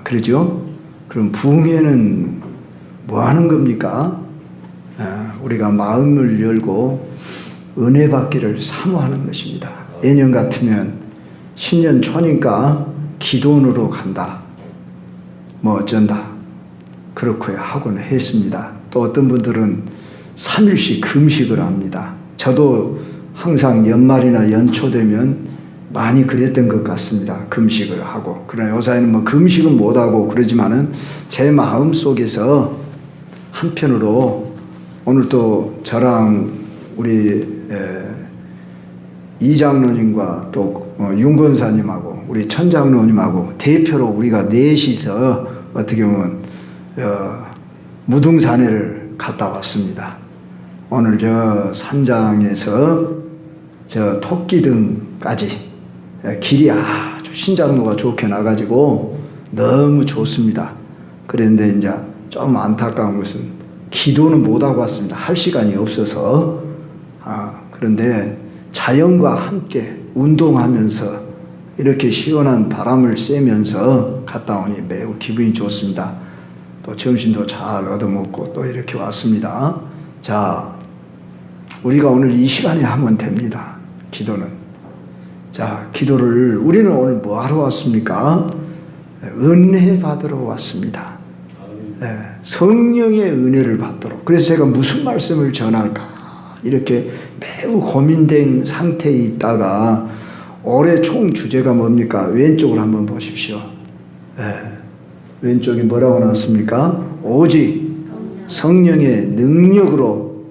그러죠? 그럼 부흥회는 뭐 하는 겁니까? 우리가 마음을 열고 은혜 받기를 사모하는 것입니다. 예년 같으면 신년 초니까 기도원으로 간다. 뭐 어쩐다. 그렇고요. 하고는 했습니다. 또 어떤 분들은 3일씩 금식을 합니다. 저도 항상 연말이나 연초 되면 많이 그랬던 것 같습니다. 금식을 하고. 그러나 요사이는 뭐 금식은 못하고 그러지만은 제 마음 속에서 한편으로 오늘 또 저랑 우리 이장로님과 또 윤권사님하고 우리 천장로님하고 대표로 우리가 넷이서 어떻게 보면 무등산회를 갔다 왔습니다. 오늘 저 산장에서 저 토끼등까지 길이 아주 신장로가 좋게 나가지고 너무 좋습니다. 그런데 이제 좀 안타까운 것은 기도는 못하고 왔습니다. 할 시간이 없어서. 그런데 자연과 함께 운동하면서 이렇게 시원한 바람을 쐬면서 갔다 오니 매우 기분이 좋습니다. 또 점심도 잘 얻어먹고 또 이렇게 왔습니다. 자, 우리가 오늘 이 시간에 하면 됩니다. 기도는. 자, 기도를 우리는 오늘 뭐 하러 왔습니까? 은혜 받으러 왔습니다. 성령의 은혜를 받도록. 그래서 제가 무슨 말씀을 전할까 이렇게 매우 고민된 상태에 있다가 올해 총 주제가 뭡니까? 왼쪽을 한번 보십시오. 왼쪽이 뭐라고 나왔습니까? 오직 성령의 능력으로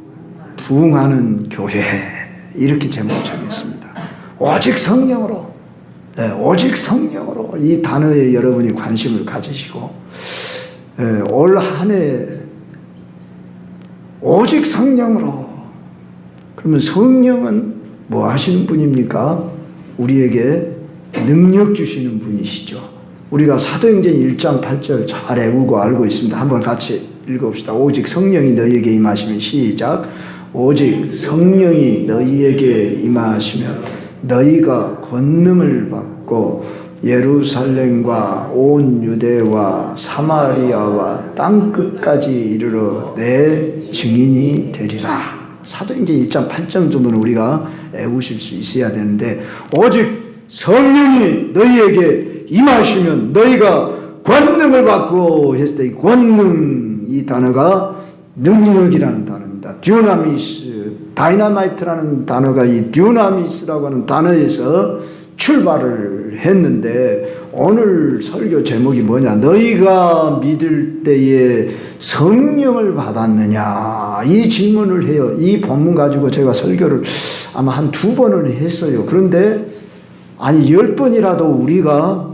부흥하는 교회. 이렇게 제목을 정했습니다. 오직 성령으로. 오직 성령으로 이 단어에 여러분이 관심을 가지시고 올 한 해 오직 성령으로. 그러면 성령은 뭐 하시는 분입니까? 우리에게 능력 주시는 분이시죠. 우리가 사도행전 1장 8절 잘 외우고 알고 있습니다. 한번 같이 읽어봅시다. 오직 성령이 너희에게 임하시면 시작. 오직 성령이 너희에게 임하시면 너희가 권능을 받고 예루살렘과 온 유대와 사마리아와 땅끝까지 이르러 내 증인이 되리라. 사도행전 1장 8절 정도는 우리가 외우실 수 있어야 되는데 오직 성령이 너희에게 임하시면 너희가 권능을 받고 했을 때 이 권능, 이 단어가 능력이라는 단어입니다. 듀나미스, 다이나마이트라는 단어가 이 듀나미스라고 하는 단어에서 출발을 했는데 오늘 설교 제목이 뭐냐? 너희가 믿을 때에 성령을 받았느냐? 이 질문을 해요. 이 본문 가지고 제가 설교를 아마 한 2번을 했어요. 그런데 아니 10번이라도 우리가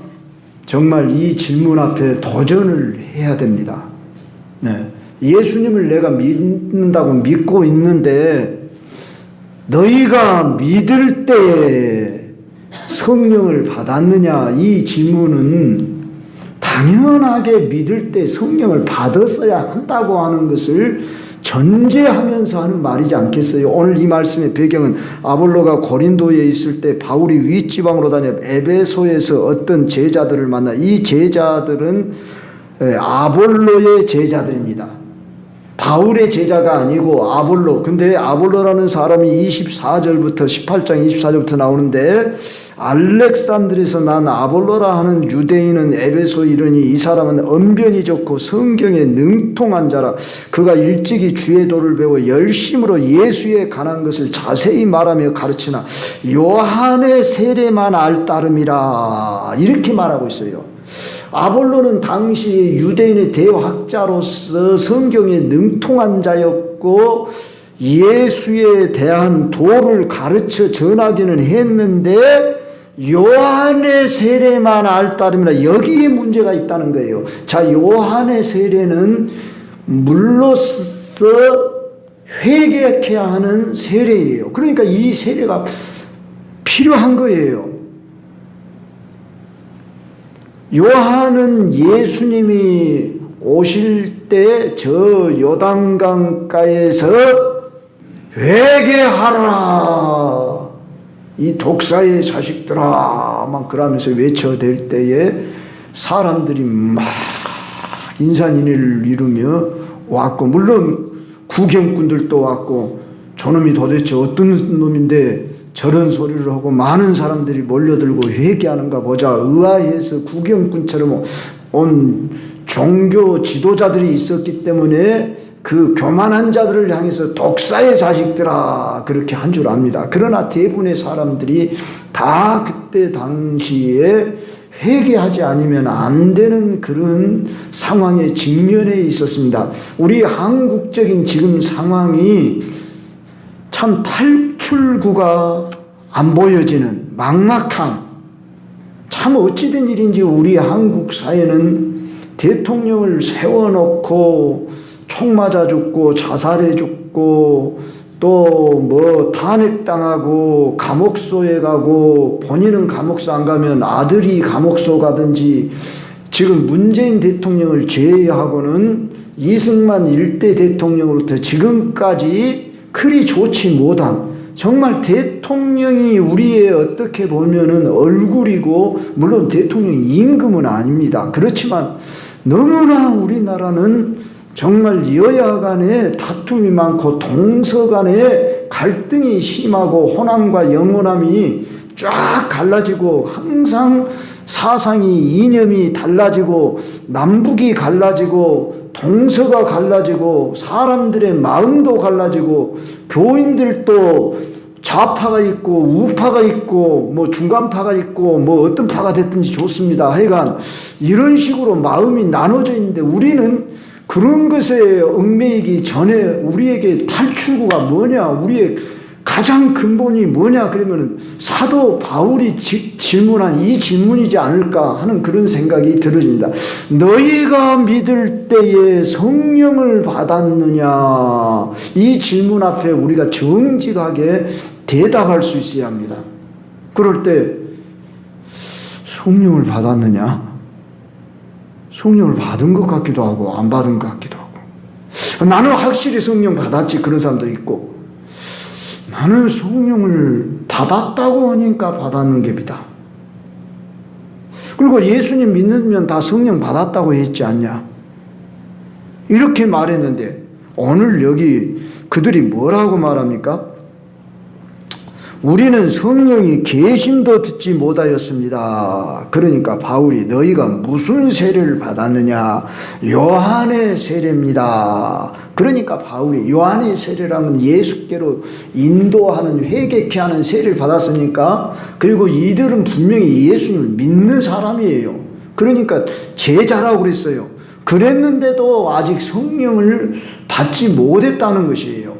정말 이 질문 앞에 도전을 해야 됩니다. 예수님을 내가 믿는다고 믿고 있는데 너희가 믿을 때에 성령을 받았느냐? 이 질문은 당연하게 믿을 때 성령을 받았어야 한다고 하는 것을 전제하면서 하는 말이지 않겠어요? 오늘 이 말씀의 배경은 아볼로가 고린도에 있을 때 바울이 윗지방으로 다녀 에베소에서 어떤 제자들을 만나. 이 제자들은 아볼로의 제자들입니다. 바울의 제자가 아니고 아볼로. 근데 아볼로라는 사람이 24절부터 18장 24절부터 나오는데 알렉산드에서 난 아볼로라 하는 유대인은 에베소에 이르니 이 사람은 언변이 좋고 성경에 능통한 자라. 그가 일찍이 주의 도를 배워 열심으로 예수에 관한 것을 자세히 말하며 가르치나 요한의 세례만 알 따름이라. 이렇게 말하고 있어요. 아볼로는 당시 유대인의 대학자로서 성경에 능통한 자였고 예수에 대한 도를 가르쳐 전하기는 했는데 요한의 세례만 알 따름이라. 여기에 문제가 있다는 거예요. 자, 요한의 세례는 물로써 회개해야 하는 세례예요. 그러니까 이 세례가 필요한 거예요. 요한은 예수님이 오실 때 저 요단강가에서 회개하라 이 독사의 자식들아 막 그러면서 외쳐댈 때에 사람들이 막 인산인해를 이루며 왔고, 물론 구경꾼들도 왔고, 저놈이 도대체 어떤 놈인데 저런 소리를 하고 많은 사람들이 몰려들고 회개하는가 보자 의아해서 구경꾼처럼 온 종교 지도자들이 있었기 때문에 그 교만한 자들을 향해서 독사의 자식들아 그렇게 한 줄 압니다. 그러나 대부분의 사람들이 다 그때 당시에 회개하지 않으면 안 되는 그런 상황에 직면해 있었습니다. 우리 한국적인 지금 상황이 참 탈출구가 안 보여지는 막막한, 참 어찌된 일인지 우리 한국 사회는 대통령을 세워놓고 총 맞아 죽고 자살해 죽고 또 뭐 탄핵당하고 감옥소에 가고, 본인은 감옥소 안 가면 아들이 감옥소 가든지, 지금 문재인 대통령을 제외하고는 이승만 일대 대통령으로부터 지금까지 그리 좋지 못한, 정말 대통령이 우리의 어떻게 보면은 얼굴이고, 물론 대통령이 임금은 아닙니다. 그렇지만 너무나 우리나라는 정말 여야 간에 다툼이 많고 동서 간에 갈등이 심하고 호남과 영호남이 쫙 갈라지고, 항상 사상이 이념이 달라지고 남북이 갈라지고 동서가 갈라지고 사람들의 마음도 갈라지고, 교인들도 좌파가 있고 우파가 있고 뭐 중간파가 있고 뭐 어떤 파가 됐든지 좋습니다. 하여간 이런 식으로 마음이 나눠져 있는데, 우리는 그런 것에 얽매이기 전에 우리에게 탈출구가 뭐냐, 우리의 가장 근본이 뭐냐, 그러면 사도 바울이 질문한 이 질문이지 않을까 하는 그런 생각이 들어집니다. 너희가 믿을 때에 성령을 받았느냐, 이 질문 앞에 우리가 정직하게 대답할 수 있어야 합니다. 그럴 때 성령을 받았느냐? 성령을 받은 것 같기도 하고 안 받은 것 같기도 하고, 나는 확실히 성령 받았지 그런 사람도 있고, 나는 성령을 받았다고 하니까 받았는 겁니다. 그리고 예수님 믿으면 다 성령 받았다고 했지 않냐, 이렇게 말했는데 오늘 여기 그들이 뭐라고 말합니까? 우리는 성령이 계심도 듣지 못하였습니다. 그러니까 바울이 너희가 무슨 세례를 받았느냐? 요한의 세례입니다. 그러니까 바울이 요한의 세례라면 예수께로 인도하는, 회개케 하는 세례를 받았으니까, 그리고 이들은 분명히 예수님을 믿는 사람이에요. 그러니까 제자라고 그랬어요. 그랬는데도 아직 성령을 받지 못했다는 것이에요.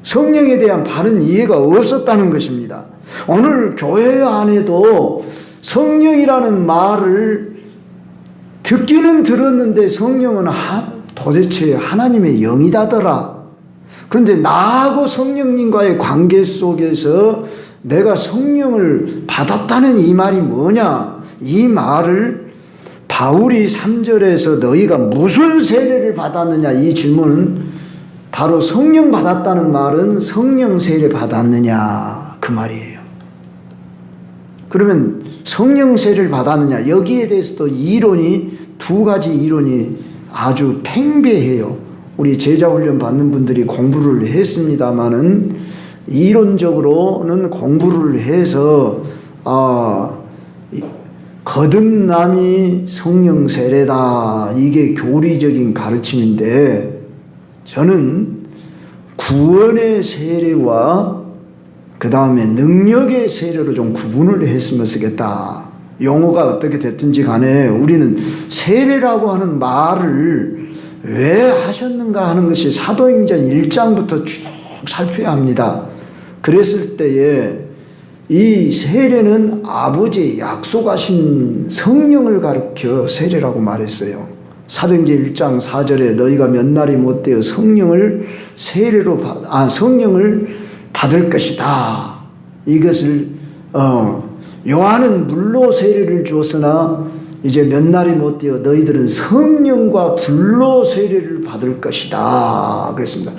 성령에 대한 바른 이해가 없었다는 것입니다. 오늘 교회 안에도 성령이라는 말을 듣기는 들었는데, 성령은 도대체 하나님의 영이다더라. 그런데 나하고 성령님과의 관계 속에서 내가 성령을 받았다는 이 말이 뭐냐, 이 말을 바울이 3절에서 너희가 무슨 세례를 받았느냐, 이 질문은 바로 성령 받았다는 말은 성령 세례 받았느냐 그 말이에요. 그러면 성령 세례를 받았느냐, 여기에 대해서도 이론이 두 가지 이론이 아주 팽배해요. 우리 제자훈련 받는 분들이 공부를 했습니다마는 이론적으로는 공부를 해서 거듭남이 성령 세례다, 이게 교리적인 가르침인데, 저는 구원의 세례와 그 다음에 능력의 세례로 좀 구분을 했으면 쓰겠다. 용어가 어떻게 됐든지 간에 우리는 세례라고 하는 말을 왜 하셨는가 하는 것이 사도행전 1장부터 쭉 살펴야 합니다. 그랬을 때에 이 세례는 아버지의 약속하신 성령을 가르쳐 세례라고 말했어요. 사도행전 1장 4절에 너희가 몇 날이 못되어 성령을 성령을 받을 것이다. 이것을 요한은 물로 세례를 주었으나 이제 몇 날이 못되어 너희들은 성령과 불로 세례를 받을 것이다. 그랬습니다.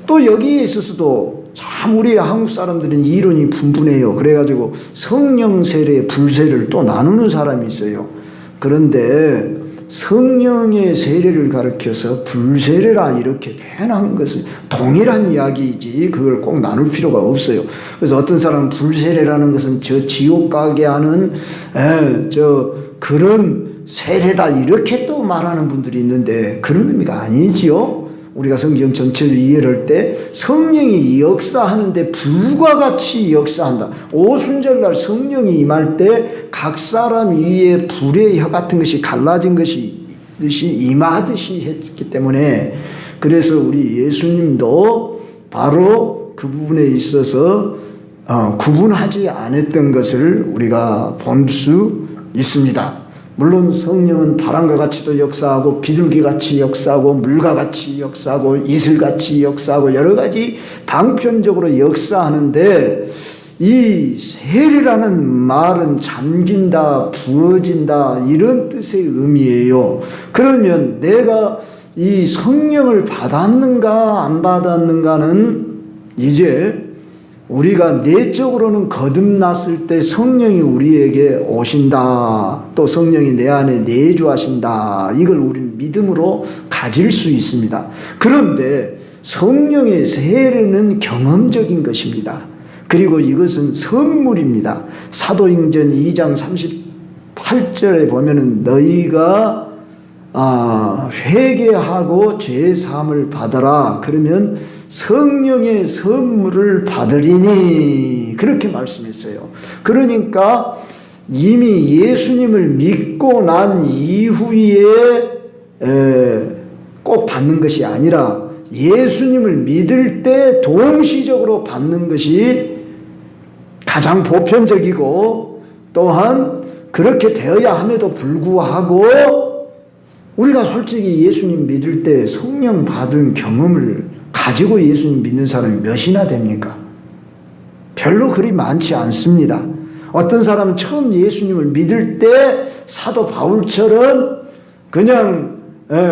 또 여기에 있어서도 참 우리 한국 사람들은 이론이 분분해요. 그래가지고 성령 세례, 불세를 또 나누는 사람이 있어요. 그런데 성령의 세례를 가르쳐서 불세례라 이렇게 표현한 것은 동일한 이야기이지 그걸 꼭 나눌 필요가 없어요. 그래서 어떤 사람은 불세례라는 것은 저 지옥 가게 하는 그런 세례다 이렇게 또 말하는 분들이 있는데 그런 의미가 아니지요. 우리가 성경 전체를 이해할 때 성령이 역사하는데 불과 같이 역사한다. 오순절날 성령이 임할 때 각 사람 위에 불의 혀 같은 것이 갈라진 것이 임하듯이 했기 때문에 그래서 우리 예수님도 바로 그 부분에 있어서 구분하지 않았던 것을 우리가 본 수 있습니다. 물론 성령은 바람과 같이도 역사하고 비둘기같이 역사하고 물과 같이 역사하고 이슬같이 역사하고 여러 가지 방편적으로 역사하는데 이 세례라는 말은 잠긴다, 부어진다 이런 뜻의 의미예요. 그러면 내가 이 성령을 받았는가 안 받았는가는 이제 우리가 내적으로는 거듭났을 때 성령이 우리에게 오신다. 또 성령이 내 안에 내주하신다. 이걸 우리는 믿음으로 가질 수 있습니다. 그런데 성령의 세례는 경험적인 것입니다. 그리고 이것은 선물입니다. 사도행전 2장 38절에 보면은 너희가 회개하고 죄사함을 받아라. 그러면 성령의 선물을 받으리니 그렇게 말씀했어요. 그러니까 이미 예수님을 믿고 난 이후에 꼭 받는 것이 아니라 예수님을 믿을 때 동시적으로 받는 것이 가장 보편적이고 또한 그렇게 되어야 함에도 불구하고 우리가 솔직히 예수님 믿을 때 성령 받은 경험을 가지고 예수님 믿는 사람이 몇이나 됩니까? 별로 그리 많지 않습니다. 어떤 사람은 처음 예수님을 믿을 때 사도 바울처럼 그냥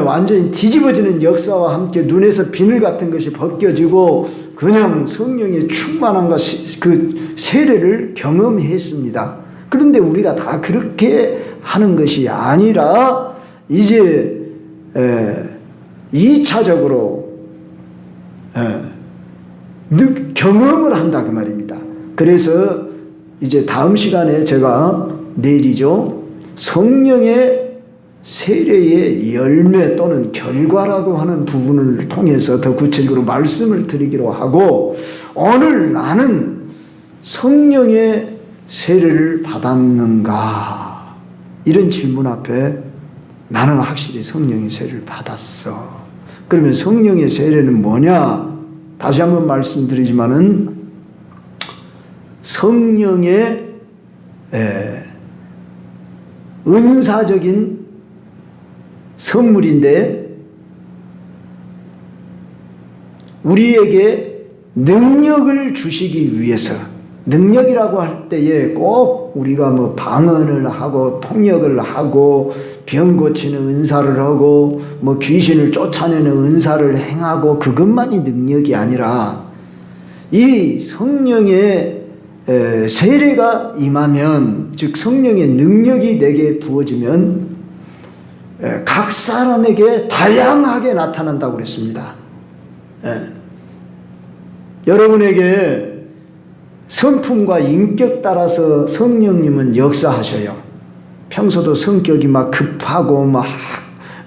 완전히 뒤집어지는 역사와 함께 눈에서 비늘 같은 것이 벗겨지고 그냥 성령의 충만함과 그 세례를 경험했습니다. 그런데 우리가 다 그렇게 하는 것이 아니라 이제 2차적으로 경험을 한다 그 말입니다. 그래서 이제 다음 시간에 제가 내일이죠. 성령의 세례의 열매 또는 결과라고 하는 부분을 통해서 더 구체적으로 말씀을 드리기로 하고 오늘 나는 성령의 세례를 받았는가? 이런 질문 앞에 나는 확실히 성령의 세례를 받았어. 그러면 성령의 세례는 뭐냐? 다시 한번 말씀드리지만은 성령의 은사적인 선물인데 우리에게 능력을 주시기 위해서 능력이라고 할 때에 꼭 우리가 뭐 방언을 하고 통역을 하고 병 고치는 은사를 하고 뭐 귀신을 쫓아내는 은사를 행하고 그것만이 능력이 아니라 이 성령의 세례가 임하면 즉 성령의 능력이 내게 부어지면 각 사람에게 다양하게 나타난다고 그랬습니다. 여러분에게 성품과 인격 따라서 성령님은 역사하셔요. 평소도 성격이 막 급하고 막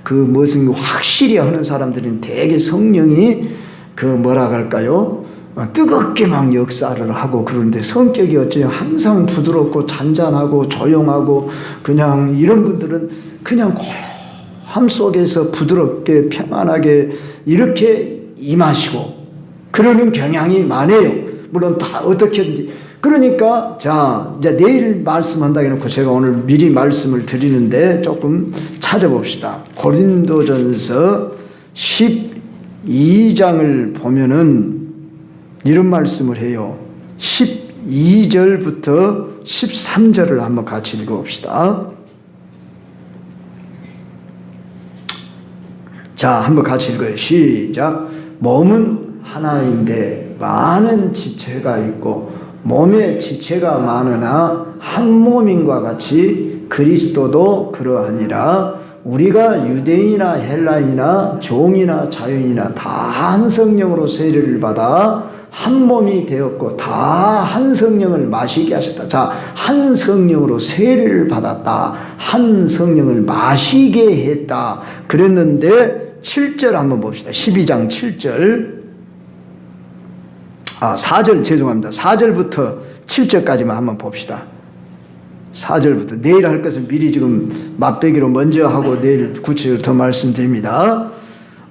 그 무슨 확실히 하는 사람들은 되게 성령이 그 뭐라 할까요? 뜨겁게 막 역사를 하고 그러는데 성격이 어째요? 항상 부드럽고 잔잔하고 조용하고 그냥 이런 분들은 그냥 고함 속에서 부드럽게 평안하게 이렇게 임하시고 그러는 경향이 많아요. 물론 다 어떻게든지. 그러니까 자 이제 내일 말씀한다 해놓고 제가 오늘 미리 말씀을 드리는데 조금 찾아봅시다. 고린도전서 12장을 보면은 이런 말씀을 해요. 12절부터 13절을 한번 같이 읽어봅시다. 자, 한번 같이 읽어요. 시작. 몸은 하나인데 많은 지체가 있고 몸에 지체가 많으나 한 몸인과 같이 그리스도도 그러하니라. 우리가 유대인이나 헬라인이나 종이나 자유인이나 다 한 성령으로 세례를 받아 한 몸이 되었고 다 한 성령을 마시게 하셨다. 자, 한 성령으로 세례를 받았다. 한 성령을 마시게 했다. 그랬는데 7절 한번 봅시다. 12장 7절. 4절 죄송합니다. 4절부터 7절까지만 한번 봅시다. 4절부터 내일 할 것은 미리 지금 맛배기로 먼저 하고 내일 구체적으로 더 말씀드립니다.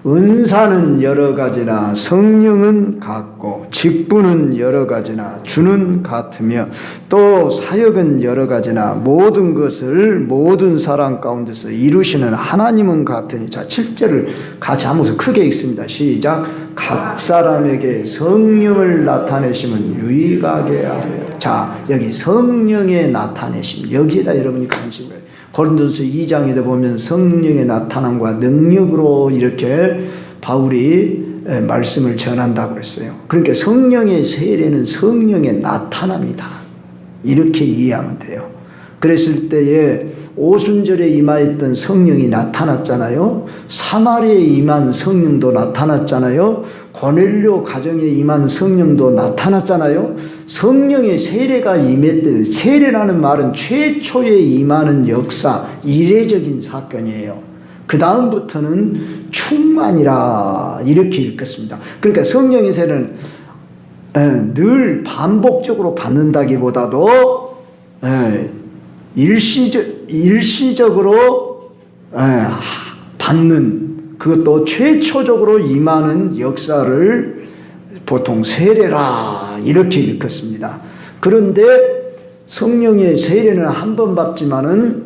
은사는 여러 가지나 성령은 같고 직분은 여러 가지나 주는 같으며 또 사역은 여러 가지나 모든 것을 모든 사람 가운데서 이루시는 하나님은 같으니. 자, 7절을 같이 하면서 크게 읽습니다. 시작. 각 사람에게 성령을 나타내시면 유익하게 하며. 자, 여기 성령의 나타내심, 여기에다 여러분이 관심을 해요. 고린도서 2장에도 보면 성령의 나타남과 능력으로 이렇게 바울이 말씀을 전한다고 그랬어요. 그러니까 성령의 세례는 성령의 나타남이다. 이렇게 이해하면 돼요. 그랬을 때에 오순절에 임하였던 성령이 나타났잖아요. 사마리아에 임한 성령도 나타났잖아요. 고넬료 가정에 임한 성령도 나타났잖아요. 성령의 세례가 임했던, 세례라는 말은 최초에 임하는 역사, 이례적인 사건이에요. 그 다음부터는 충만이라 이렇게 읽겠습니다. 그러니까 성령의 세례는 늘 반복적으로 받는다기보다도 일시적으로 받는, 그것도 최초적으로 임하는 역사를 보통 세례라 이렇게 읽었습니다. 그런데 성령의 세례는 한 번 받지만은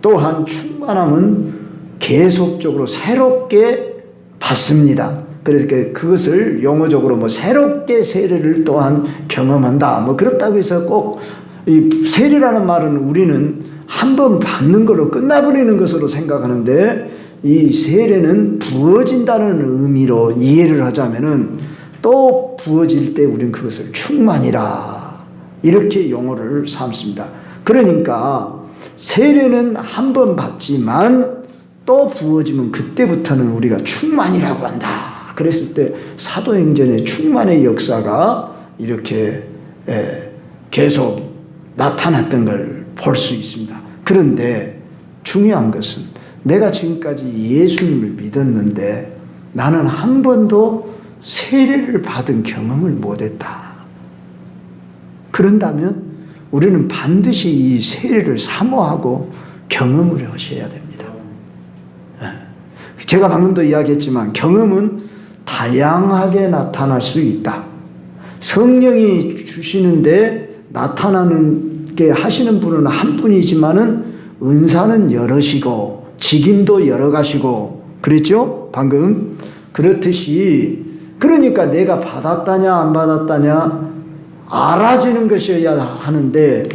또한 충만함은 계속적으로 새롭게 받습니다. 그래서 그것을 용어적으로 뭐 새롭게 세례를 또한 경험한다, 뭐 그렇다고 해서 꼭 이 세례라는 말은 우리는 한 번 받는 걸로 끝나버리는 것으로 생각하는데, 이 세례는 부어진다는 의미로 이해를 하자면은 또 부어질 때 우리는 그것을 충만이라 이렇게 용어를 삼습니다. 그러니까 세례는 한 번 받지만 또 부어지면 그때부터는 우리가 충만이라고 한다. 그랬을 때 사도행전의 충만의 역사가 이렇게 계속 나타났던 걸 볼 수 있습니다. 그런데 중요한 것은 내가 지금까지 예수님을 믿었는데 나는 한 번도 세례를 받은 경험을 못했다. 그런다면 우리는 반드시 이 세례를 사모하고 경험을 하셔야 됩니다. 제가 방금도 이야기했지만 경험은 다양하게 나타날 수 있다. 성령이 주시는데 나타나는 게 하시는 분은 한 분이지만은 은사는 여럿이고 직임도 여러 가지고 그랬죠? 방금 그렇듯이, 그러니까 내가 받았다냐 안 받았다냐 알아지는 것이어야 하는데,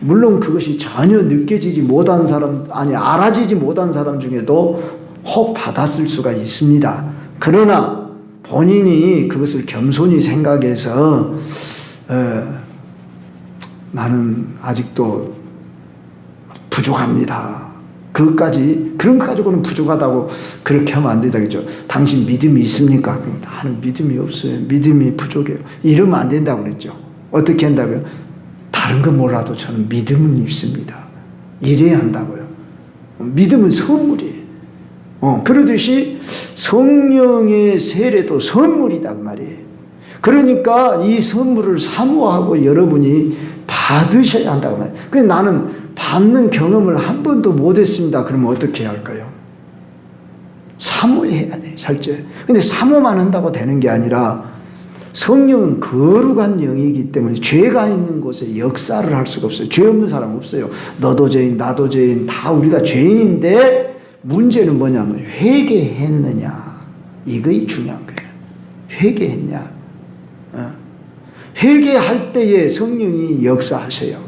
물론 그것이 전혀 느껴지지 못한 사람, 아니 알아지지 못한 사람 중에도 혹 받았을 수가 있습니다. 그러나 본인이 그것을 겸손히 생각해서 나는 아직도 부족합니다. 그런 것 가지고는 부족하다고 그렇게 하면 안 된다겠죠. 당신 믿음이 있습니까? 그럼 나는 믿음이 없어요. 믿음이 부족해요. 이러면 안 된다고 그랬죠. 어떻게 한다고요? 다른 건 몰라도 저는 믿음은 있습니다. 이래야 한다고요. 믿음은 선물이에요. 그러듯이 성령의 세례도 선물이다 그 말이에요. 그러니까 이 선물을 사모하고 여러분이 받으셔야 한다고 말이에요. 그래서 나는 받는 경험을 한 번도 못했습니다. 그러면 어떻게 해야 할까요? 사모해야 돼요. 실제. 근데 사모만 한다고 되는 게 아니라 성령은 거룩한 영이기 때문에 죄가 있는 곳에 역사를 할 수가 없어요. 죄 없는 사람 없어요. 너도 죄인, 나도 죄인, 다 우리가 죄인인데 문제는 뭐냐면 회개했느냐. 이것이 중요한 거예요. 회개했냐. 회개할 때에 성령이 역사하세요.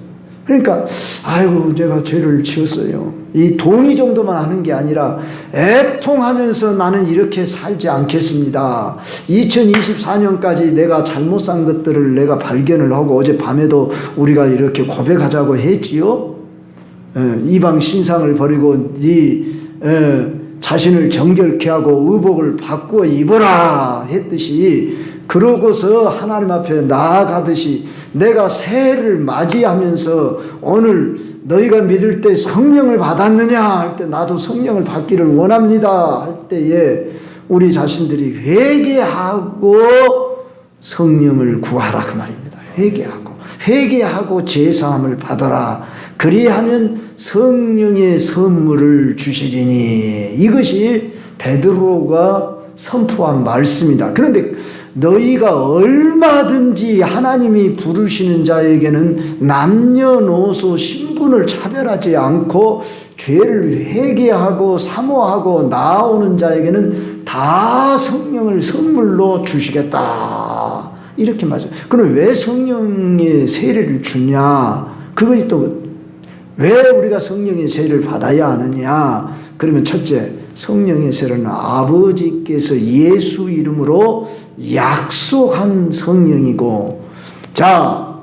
그러니까 아이고 내가 죄를 지었어요. 이 동의 정도만 하는 게 아니라 애통하면서 나는 이렇게 살지 않겠습니다. 2024년까지 내가 잘못 산 것들을 내가 발견을 하고 어젯밤에도 우리가 이렇게 고백하자고 했지요. 이방 신상을 버리고 네 자신을 정결케 하고 의복을 바꾸어 입어라 했듯이, 그러고서 하나님 앞에 나아가듯이 내가 새해를 맞이하면서 오늘 너희가 믿을 때 성령을 받았느냐 할 때 나도 성령을 받기를 원합니다 할 때에 우리 자신들이 회개하고 성령을 구하라 그 말입니다. 회개하고 제사함을 받아라. 그리하면 성령의 선물을 주시리니, 이것이 베드로가 선포한 말씀이다. 그런데 너희가 얼마든지 하나님이 부르시는 자에게는 남녀노소 신분을 차별하지 않고 죄를 회개하고 사모하고 나아오는 자에게는 다 성령을 선물로 주시겠다. 이렇게 말해요. 그럼 왜 성령의 세례를 주냐? 그것이 또 왜 우리가 성령의 세례를 받아야 하느냐? 그러면 첫째, 성령의 세례는 아버지께서 예수 이름으로 약속한 성령이고, 자,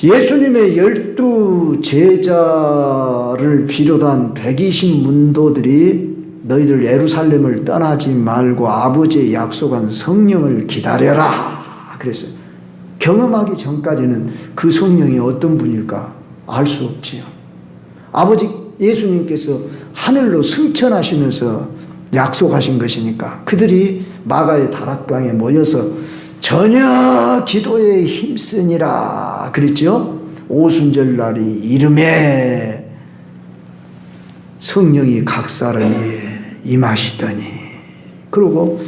예수님의 12 제자를 비롯한 120 문도들이 너희들 예루살렘을 떠나지 말고 아버지의 약속한 성령을 기다려라 그랬어요. 경험하기 전까지는 그 성령이 어떤 분일까 알 수 없지요. 아버지 예수님께서 하늘로 승천하시면서 약속하신 것이니까 그들이 마가의 다락방에 모여서 저녁 기도에 힘쓰니라 그랬죠. 오순절 날이 이름에 성령이 각 사람에 임하시더니, 그리고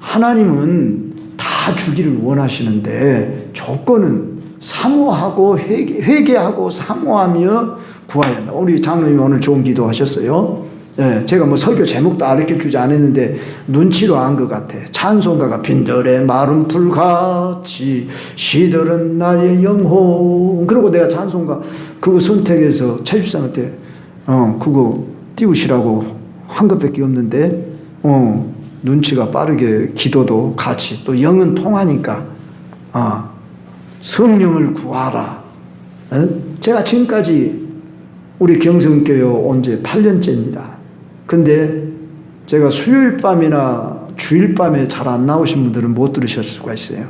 하나님은 다 주기를 원하시는데 조건은 사모하고 회개하고 사모하며 구해야 한다. 우리 장로님 오늘 좋은 기도 하셨어요. 예, 제가 뭐 설교 제목도 알려 주지 않았는데 눈치로 안 것 같아. 찬송가가 빈들의 마른 풀같이 시들은 나의 영혼. 그리고 내가 찬송가 그거 선택해서 채집사한테 그거 띄우시라고 한 것밖에 없는데 눈치가 빠르게 기도도 같이 또 영은 통하니까 성령을 구하라. 제가 지금까지 우리 경성교회 온 지 8년째입니다. 근데 제가 수요일 밤이나 주일 밤에 잘 안 나오신 분들은 못 들으실 수가 있어요.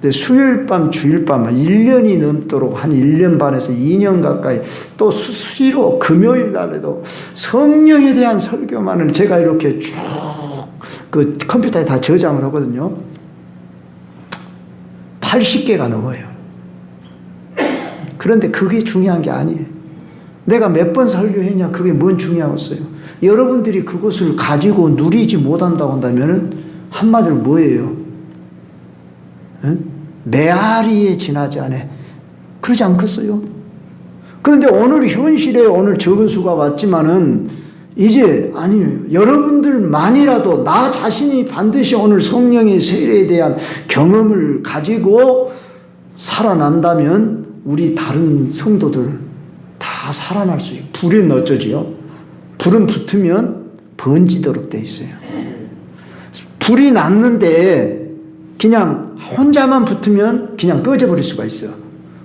근데 수요일 밤, 주일 밤 1년이 넘도록 한 1년 반에서 2년 가까이 또 수시로 금요일 날에도 성령에 대한 설교만을 제가 이렇게 쭉 그 컴퓨터에 다 저장을 하거든요. 80개가 넘어요. 그런데 그게 중요한 게 아니에요. 내가 몇 번 설교했냐 그게 뭔 중요하겠어요. 여러분들이 그것을 가지고 누리지 못한다고 한다면 한마디로 뭐예요? 메아리에 지나지 않아. 그러지 않겠어요? 그런데 오늘 현실에 오늘 적은 수가 왔지만은 이제 아니에요. 여러분들만이라도 나 자신이 반드시 오늘 성령의 세례에 대한 경험을 가지고 살아난다면 우리 다른 성도들 다 살아날 수 있어요. 불은 어쩌지요? 불은 붙으면 번지도록 돼 있어요. 불이 났는데 그냥 혼자만 붙으면 그냥 꺼져버릴 수가 있어.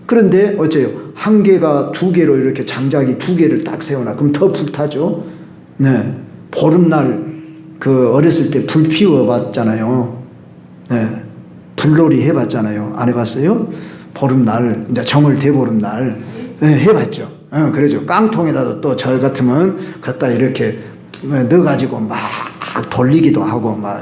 그런데 어째요? 한 개가 두 개로 이렇게 장작이 두 개를 딱 세워놔. 그럼 더 불타죠. 네. 보름날 그 어렸을 때 불 피워봤잖아요. 네. 불놀이 해봤잖아요. 안 해봤어요? 보름날, 이제 정월 대보름날 네, 해봤죠. 그러죠. 깡통에다도 또 절 같으면 갖다 이렇게 넣어가지고 막 돌리기도 하고 막,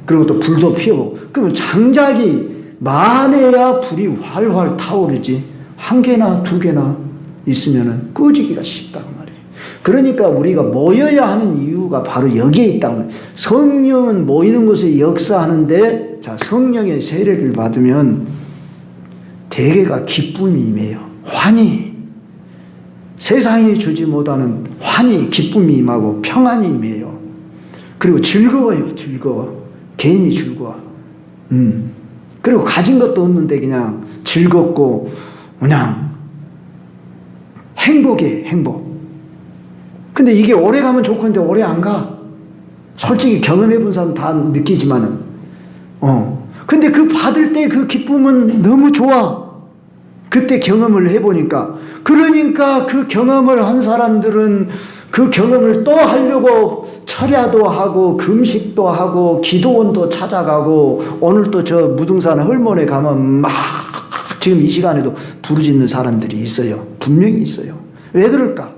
그리고 또 불도 피우고. 그러면 장작이 많아야 불이 활활 타오르지. 한 개나 두 개나 있으면은 꺼지기가 쉽다고 말이에요. 그러니까 우리가 모여야 하는 이유가 바로 여기에 있다고 말이에요. 성령은 모이는 곳에 역사하는데, 자, 성령의 세례를 받으면 대개가 기쁨이 임해요. 환희. 세상이 주지 못하는 환희, 기쁨이 임하고 평안이 임해요. 그리고 즐거워요. 즐거워. 개인이 즐거워. 그리고 가진 것도 없는데 그냥 즐겁고 그냥 행복이에요, 행복. 근데 이게 오래 가면 좋건데 오래 안 가. 솔직히 경험해 본 사람 다 느끼지만은. 근데 그 받을 때 그 기쁨은 너무 좋아. 그때 경험을 해보니까. 그러니까 그 경험을 한 사람들은 그 경험을 또 하려고 철야도 하고 금식도 하고 기도원도 찾아가고 오늘 또 저 무등산 헐몬에 가면 막 지금 이 시간에도 부르짖는 사람들이 있어요. 분명히 있어요. 왜 그럴까?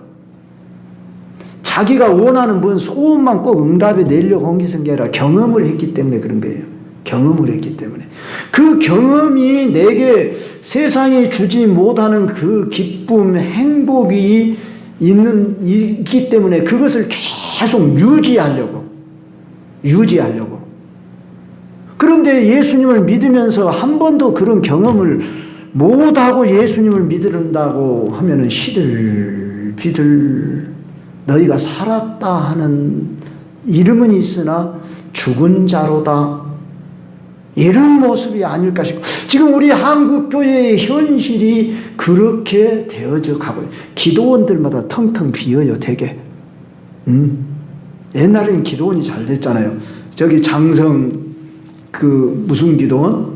자기가 원하는 뭔 소원만 꼭 응답에 내려고 온 게 아니라 경험을 했기 때문에 그런 거예요. 경험을 했기 때문에. 그 경험이 내게 세상에 주지 못하는 그 기쁨, 행복이 있기 때문에 그것을 계속 유지하려고. 그런데 예수님을 믿으면서 한 번도 그런 경험을 못하고 예수님을 믿는다고 하면은 시들비들 너희가 살았다 하는 이름은 있으나 죽은 자로다. 이런 모습이 아닐까 싶고 지금 우리 한국교회의 현실이 그렇게 되어져 가고 기도원들마다 텅텅 비어요. 되게 옛날에는 기도원이 잘 됐잖아요. 저기 장성 그 무슨 기도원?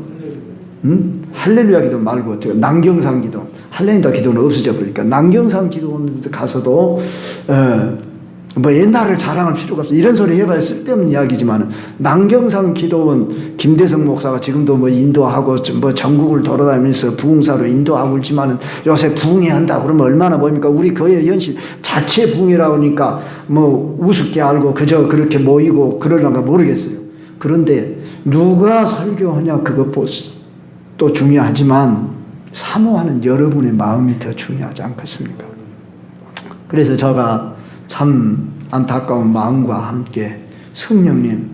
할렐루야 기도 말고 남경산 기도. 할렐루야 기도는 없어져 버리니까 남경산 기도원 가서도 뭐 옛날을 자랑할 필요가 없어. 이런 소리 해봐야 쓸데없는 이야기지만 남경산 기도원 김대성 목사가 지금도 뭐 인도하고 뭐 전국을 돌아다니면서 부흥사로 인도하고 있지만 요새 부흥회한다 그러면 얼마나 뭡니까? 우리 교회 현실 자체 부흥회라고 하니까 뭐 우습게 알고 그저 그렇게 모이고 그러려는가 모르겠어요. 그런데 누가 설교하냐 그것도 중요하지만 사모하는 여러분의 마음이 더 중요하지 않겠습니까? 그래서 제가 참 안타까운 마음과 함께 성령님,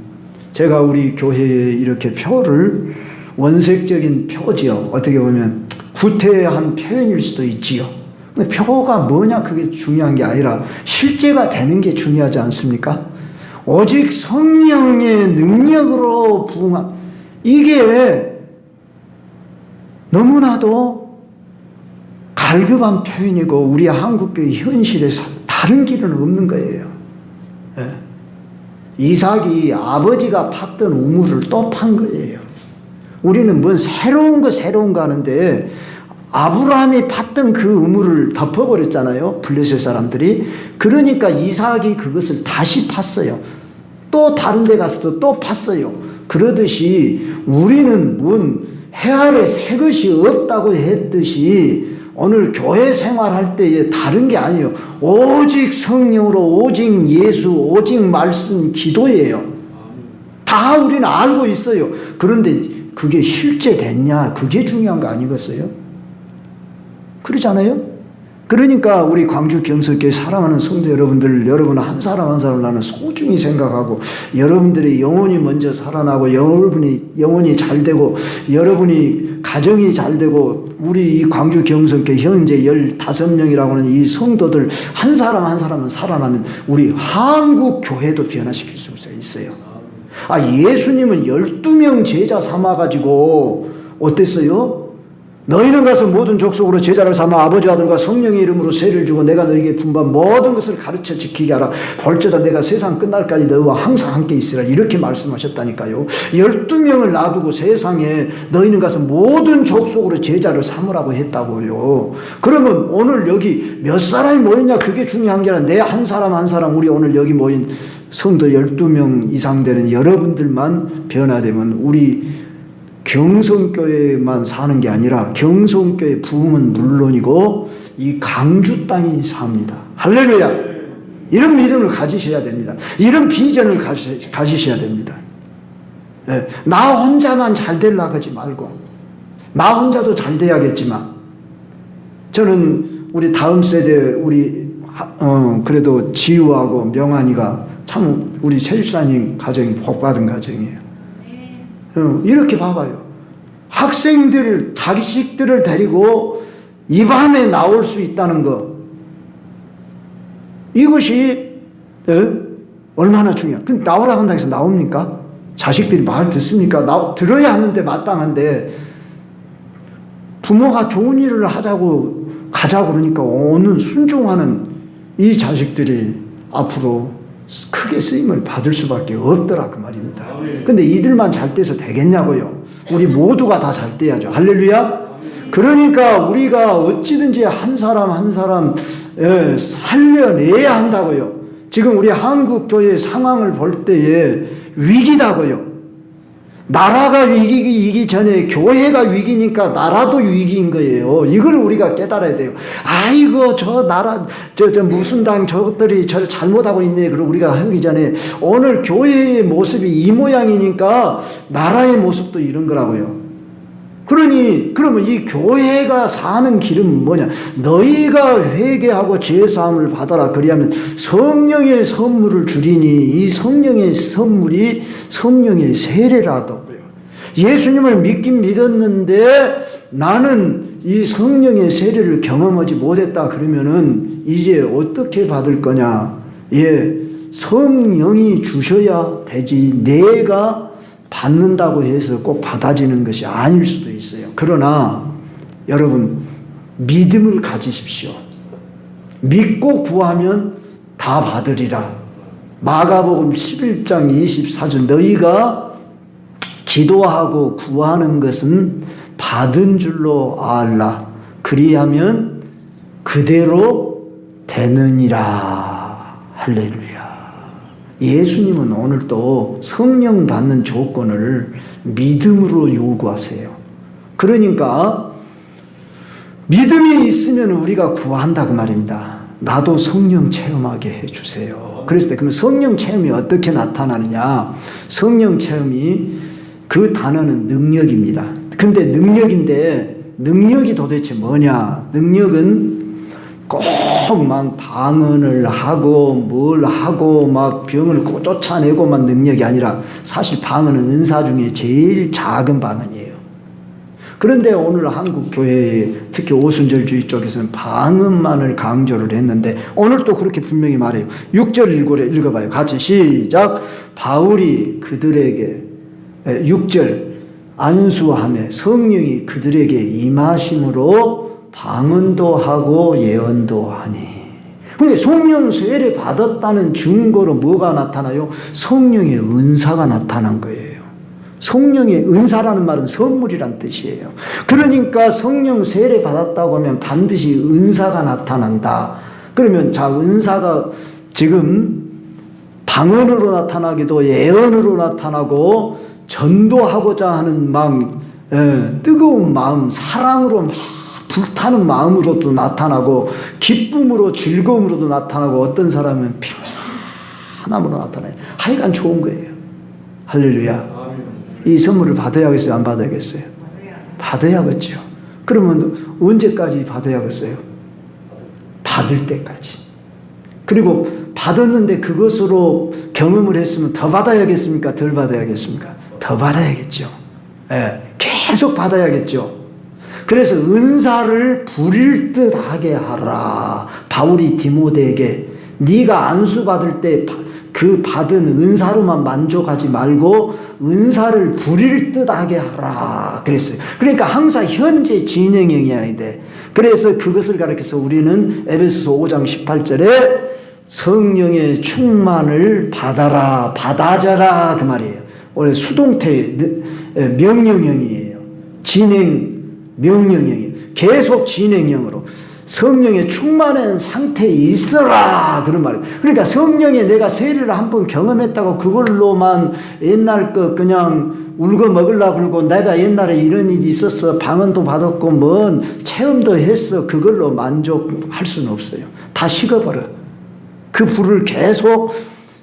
제가 우리 교회에 이렇게 표를 원색적인 표지요. 어떻게 보면 구태한 표현일 수도 있지요. 근데 표가 뭐냐 그게 중요한 게 아니라 실제가 되는 게 중요하지 않습니까? 오직 성령의 능력으로 부흥한 이게 너무나도 갈급한 표현이고 우리 한국교회 현실에 다른 길은 없는 거예요. 예. 이삭이 아버지가 팠던 우물을 또 판 거예요. 우리는 뭔 새로운 거 하는데 아브라함이 팠던 그 우물을 덮어버렸잖아요. 블레셋 사람들이. 그러니까 이삭이 그것을 다시 팠어요. 또 다른 데 가서도 또 팠어요. 그러듯이 우리는 뭔 해아래 새 것이 없다고 했듯이 오늘 교회 생활할 때에 다른 게 아니에요. 오직 성령으로 오직 예수 오직 말씀 기도예요. 다 우리는 알고 있어요. 그런데 그게 실제 됐냐 그게 중요한 거 아니겠어요? 그러잖아요. 그러니까 우리 광주 경석교회 사랑하는 성도 여러분들, 여러분 한 사람 한 사람 나는 소중히 생각하고 여러분들이 영혼이 먼저 살아나고 여러분이 영혼이 잘 되고 여러분이 가정이 잘 되고 우리 이 광주 경석교회 현재 15명이라고 하는 이 성도들 한 사람 한 사람은 살아나면 우리 한국 교회도 변화시킬 수 있어요. 예수님은 12명 제자 삼아가지고 어땠어요? 너희는 가서 모든 족속으로 제자를 삼아 아버지 아들과 성령의 이름으로 세를 주고 내가 너희에게 분부한 모든 것을 가르쳐 지키게 하라. 볼지어다 내가 세상 끝날까지 너희와 항상 함께 있으라. 이렇게 말씀하셨다니까요. 12명을 놔두고 세상에 너희는 가서 모든 족속으로 제자를 삼으라고 했다고요. 그러면 오늘 여기 몇 사람이 모였냐 그게 중요한 게 아니라 내 한 사람 한 사람 우리 오늘 여기 모인 성도 12명 이상 되는 여러분들만 변화되면 우리 경성교회만 사는 게 아니라 경성교회 부흥은 물론이고 이 강주 땅이 삽니다. 할렐루야. 이런 믿음을 가지셔야 됩니다. 이런 비전을 가지셔야 됩니다. 네. 나 혼자만 잘 되려고 하지 말고 나 혼자도 잘 돼야겠지만 저는 우리 다음 세대 우리 그래도 지우하고 명환이가 참 우리 최집사님 가정이 복받은 가정이에요. 이렇게 봐봐요. 학생들, 자식들을 데리고 이 밤에 나올 수 있다는 거. 이것이 얼마나 중요해요. 근데 나오라고 한다고 해서 나옵니까? 자식들이 말 듣습니까? 들어야 하는데 마땅한데 부모가 좋은 일을 하자고 가자 그러니까 오는 순종하는 이 자식들이 앞으로 크게 쓰임을 받을 수밖에 없더라 그 말입니다. 근데 이들만 잘 돼서 되겠냐고요. 우리 모두가 다 잘 돼야죠. 할렐루야. 그러니까 우리가 어찌든지 한 사람 한 사람 살려내야 한다고요. 지금 우리 한국 교회 상황을 볼 때에 위기다고요. 나라가 위기이기 전에 교회가 위기니까 나라도 위기인 거예요. 이걸 우리가 깨달아야 돼요. 아이고 저 나라 저 무슨 당 저것들이 저를 잘못하고 있네. 그리고 우리가 하기 전에 오늘 교회의 모습이 이 모양이니까 나라의 모습도 이런 거라고요. 그러면 이 교회가 사는 길은 뭐냐? 너희가 회개하고 죄사함을 받아라. 그리하면 성령의 선물을 주리니 이 성령의 선물이 성령의 세례라더고요. 예수님을 믿긴 믿었는데 나는 이 성령의 세례를 경험하지 못했다. 그러면은 이제 어떻게 받을 거냐? 성령이 주셔야 되지. 내가 받는다고 해서 꼭 받아지는 것이 아닐 수도 있어요. 그러나 여러분 믿음을 가지십시오. 믿고 구하면 다 받으리라. 마가복음 11장 24절 너희가 기도하고 구하는 것은 받은 줄로 알라. 그리하면 그대로 되느니라. 할렐루야. 예수님은 오늘 또 성령 받는 조건을 믿음으로 요구하세요. 그러니까 믿음이 있으면 우리가 구한다 그 말입니다. 나도 성령 체험하게 해주세요. 그랬을 때 그러면 성령 체험이 어떻게 나타나느냐? 성령 체험이 그 단어는 능력입니다. 근데 능력이 도대체 뭐냐? 능력은 꼭 막 방언을 하고 뭘 하고 막 병을 쫓아내고만 능력이 아니라 사실 방언은 은사 중에 제일 작은 방언이에요. 그런데 오늘 한국 교회 특히 오순절주의 쪽에서는 방언만을 강조를 했는데 오늘 또 그렇게 분명히 말해요. 6절 읽어봐요. 같이 시작. 바울이 그들에게 6절 안수하며 성령이 그들에게 임하심으로 방언도 하고 예언도 하니. 근데 성령 세례 받았다는 증거로 뭐가 나타나요? 성령의 은사가 나타난 거예요. 성령의 은사라는 말은 선물이란 뜻이에요. 그러니까 성령 세례 받았다고 하면 반드시 은사가 나타난다. 그러면 자, 은사가 지금 방언으로 나타나기도 예언으로 나타나고 전도하고자 하는 막 뜨거운 마음, 사랑으로 막 불타는 마음으로도 나타나고 기쁨으로 즐거움으로도 나타나고 어떤 사람은 편안함으로 나타나요. 하여간 좋은 거예요. 할렐루야. 이 선물을 받아야겠어요? 안 받아야겠어요? 받아야겠죠. 그러면 언제까지 받아야겠어요? 받을 때까지. 그리고 받았는데 그것으로 경험을 했으면 더 받아야겠습니까? 덜 받아야겠습니까? 더 받아야겠죠. 계속 받아야겠죠. 그래서 은사를 부릴 듯하게 하라. 바울이 디모데에게 네가 안수받을 때 그 받은 은사로만 만족하지 말고 은사를 부릴 듯하게 하라 그랬어요. 그러니까 항상 현재 진행형이어야 돼. 그래서 그것을 가르쳐서 우리는 에베소서 5장 18절에 성령의 충만을 받아라, 받아져라 그 말이에요. 원래 수동태 명령형이에요. 진행 명령형이에요. 계속 진행형으로 성령의 충만한 상태에 있어라 그런 말이에요. 그러니까 성령에 내가 세례를 한번 경험했다고 그걸로만 옛날 거 그냥 울고 먹으려고 그러고 내가 옛날에 이런 일이 있었어 방언도 받았고 뭔 체험도 했어 그걸로 만족할 수는 없어요. 다 식어버려. 그 불을 계속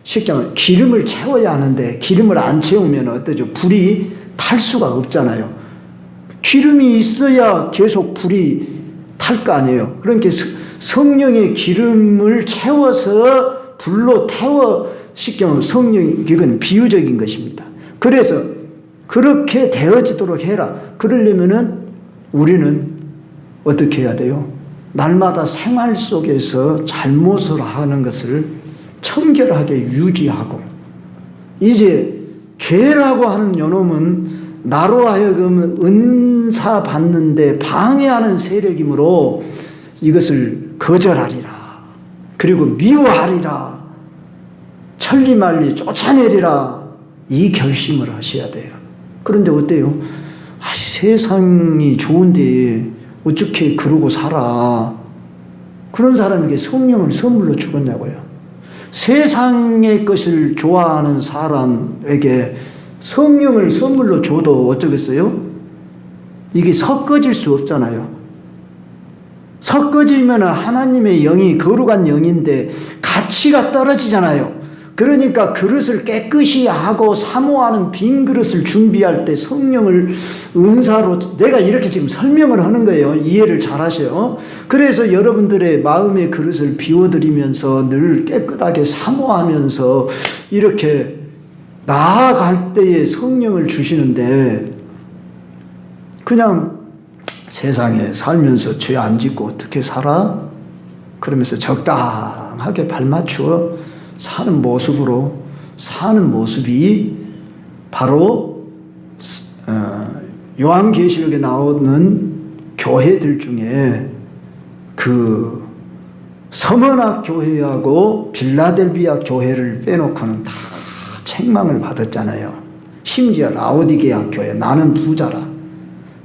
식자면 기름을 채워야 하는데 기름을 안 채우면 어떠죠? 불이 탈 수가 없잖아요. 기름이 있어야 계속 불이 탈 거 아니에요. 그러니까 성령의 기름을 채워서 불로 태워 식자면 성령 이건 비유적인 것입니다. 그래서 그렇게 되어지도록 해라. 그러려면은 우리는 어떻게 해야 돼요? 날마다 생활 속에서 잘못을 하는 것을 청결하게 유지하고 이제 죄라고 하는 요놈은 나로 하여금 은사 받는데 방해하는 세력이므로 이것을 거절하리라. 그리고 미워하리라. 천리말리 쫓아내리라. 이 결심을 하셔야 돼요. 그런데 어때요? 세상이 좋은데 어떻게 그러고 살아? 그런 사람에게 성령을 선물로 주겠냐고요. 세상의 것을 좋아하는 사람에게 성령을 선물로 줘도 어쩌겠어요? 이게 섞어질 수 없잖아요. 섞어지면 하나님의 영이 거룩한 영인데 가치가 떨어지잖아요. 그러니까 그릇을 깨끗이 하고 사모하는 빈 그릇을 준비할 때 성령을 은사로, 내가 이렇게 지금 설명을 하는 거예요. 이해를 잘 하셔요. 그래서 여러분들의 마음의 그릇을 비워드리면서 늘 깨끗하게 사모하면서 이렇게 나아갈 때에 성령을 주시는데, 그냥 세상에 살면서 죄 안 짓고 어떻게 살아? 그러면서 적당하게 발맞추어 사는 모습으로 사는 모습이 바로 요한계시록에 나오는 교회들 중에 그 서머나 교회하고 빌라델비아 교회를 빼놓고는 다 책망을 받았잖아요. 심지어 라오디게아 교회, 나는 부자라,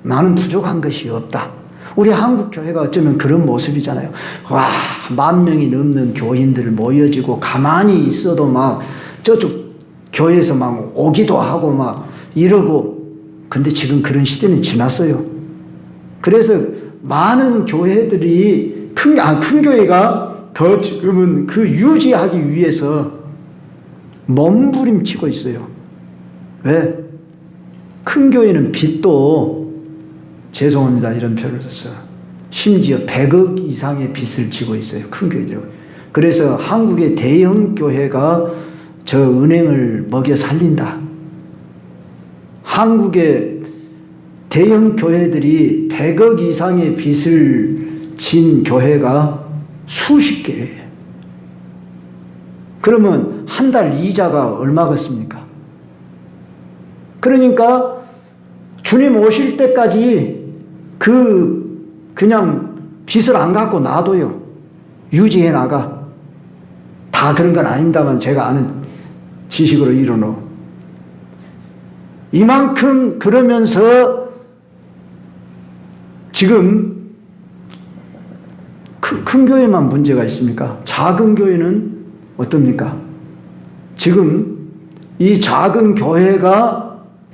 나는 부족한 것이 없다. 우리 한국 교회가 어쩌면 그런 모습이잖아요. 와, 10,000명이 넘는 교인들 모여지고 가만히 있어도 막 저쪽 교회에서 막 오기도 하고 막 이러고. 근데 지금 그런 시대는 지났어요. 그래서 많은 교회들이 큰 교회가 더 지금은 그 유지하기 위해서 몸부림치고 있어요. 왜? 큰 교회는 빚도, 죄송합니다, 이런 표현을 썼어요, 심지어 100억 이상의 빚을 지고 있어요. 큰 교회들. 그래서 한국의 대형 교회가 저 은행을 먹여 살린다. 한국의 대형 교회들이 100억 이상의 빚을 진 교회가 수십 개예요. 그러면 한 달 이자가 얼마겠습니까? 그러니까 주님 오실 때까지 그냥 빚을 안 갖고 놔둬요. 유지해 나가. 다 그런 건 아닙니다만 제가 아는 지식으로 이루노. 이만큼 그러면서 지금 큰 교회만 문제가 있습니까? 작은 교회는 어떻습니까? 지금 이 작은 교회가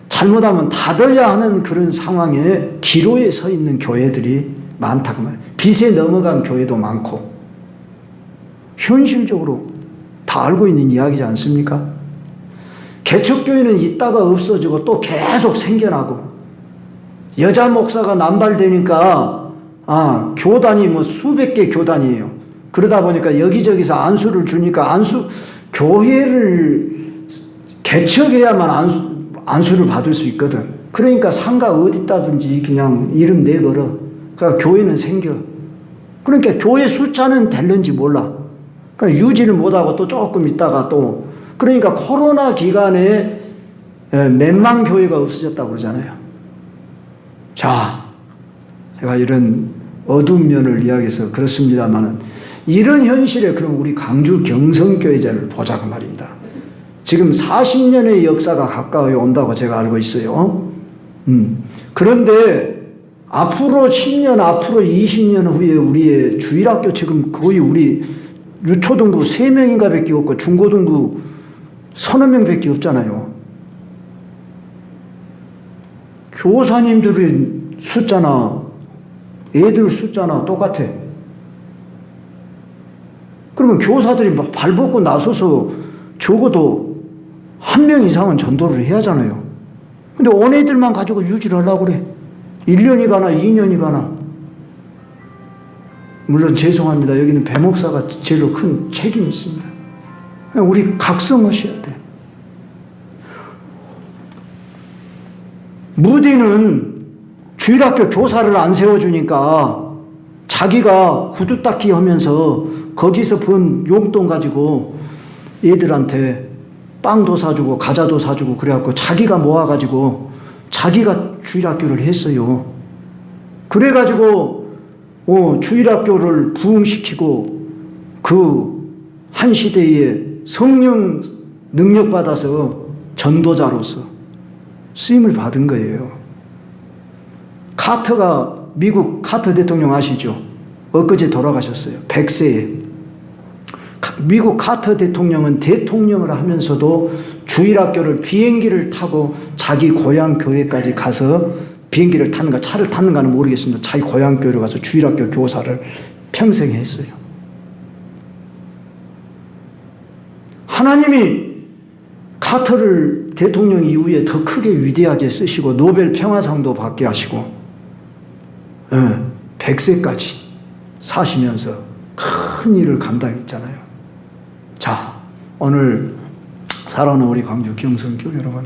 잘못하면 닫아야 하는 그런 상황에 기로에 서 있는 교회들이 많다고 말해요. 빚에 넘어간 교회도 많고. 현실적으로 다 알고 있는 이야기지 않습니까? 개척교회는 있다가 없어지고 또 계속 생겨나고, 여자 목사가 남발되니까 교단이 뭐 수백 개 교단이에요. 그러다 보니까 여기저기서 안수를 주니까 교회를 개척해야만 안수를 받을 수 있거든. 그러니까 상가 어디다든지 그냥 이름 내걸어. 그러니까 교회는 생겨. 그러니까 교회 숫자는 될는지 몰라. 그러니까 유지를 못하고 또 조금 있다가 또, 그러니까 코로나 기간에 몇만 교회가 없어졌다고 그러잖아요. 자, 제가 이런 어두운 면을 이야기해서 그렇습니다만은, 이런 현실에 그럼 우리 강주 경성교회제를 보자고 말입니다. 지금 40년의 역사가 가까이 온다고 제가 알고 있어요. 그런데 앞으로 10년, 앞으로 20년 후에 우리의 주일학교 지금 거의 우리 유초등부 3명인가 밖에 없고 중고등부 서너 명 밖에 없잖아요. 교사님들의 숫자나 애들 숫자나 똑같아. 그러면 교사들이 막 발벗고 나서서 적어도 1명 이상은 전도를 해야 하잖아요. 근데 온 애들만 가지고 유지를 하려고 그래. 1년이 가나 2년이 가나. 물론 죄송합니다. 여기는 배 목사가 제일 큰 책임이 있습니다. 우리 각성하셔야 돼. 무디는 주일학교 교사를 안 세워주니까 자기가 구두 닦기 하면서 거기서 번 용돈 가지고 애들한테 빵도 사주고 과자도 사주고 그래갖고 자기가 모아가지고 자기가 주일학교를 했어요. 그래가지고 주일학교를 부흥시키고 그 한 시대에 성령 능력받아서 전도자로서 쓰임을 받은 거예요. 카터가, 미국 카터 대통령 아시죠? 엊그제 돌아가셨어요. 100세에. 미국 카터 대통령은 대통령을 하면서도 주일학교를 비행기를 타고 자기 고향 교회까지 가서 비행기를 탔는가 차를 탔는가는 모르겠습니다. 자기 고향 교회로 가서 주일학교 교사를 평생 했어요. 하나님이 카터를 대통령 이후에 더 크게 위대하게 쓰시고 노벨 평화상도 받게 하시고 100세까지 사시면서 큰 일을 감당했잖아요. 자, 오늘 사랑하는 우리 광주 경성교회 여러분,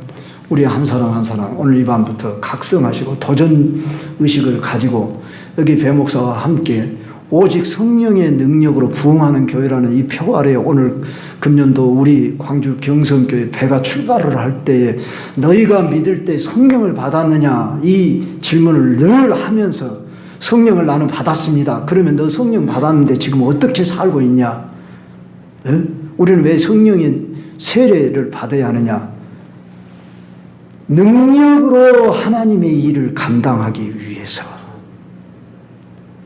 우리 한 사람 한 사람 오늘 이 밤부터 각성하시고 도전의식을 가지고 여기 배목사와 함께 오직 성령의 능력으로 부흥하는 교회라는 이 표 아래에 오늘 금년도 우리 광주 경성교회 배가 출발을 할 때에 너희가 믿을 때 성령을 받았느냐 이 질문을 늘 하면서 성령을 나는 받았습니다. 그러면 너 성령 받았는데 지금 어떻게 살고 있냐? 에? 우리는 왜 성령의 세례를 받아야 하느냐? 능력으로 하나님의 일을 감당하기 위해서.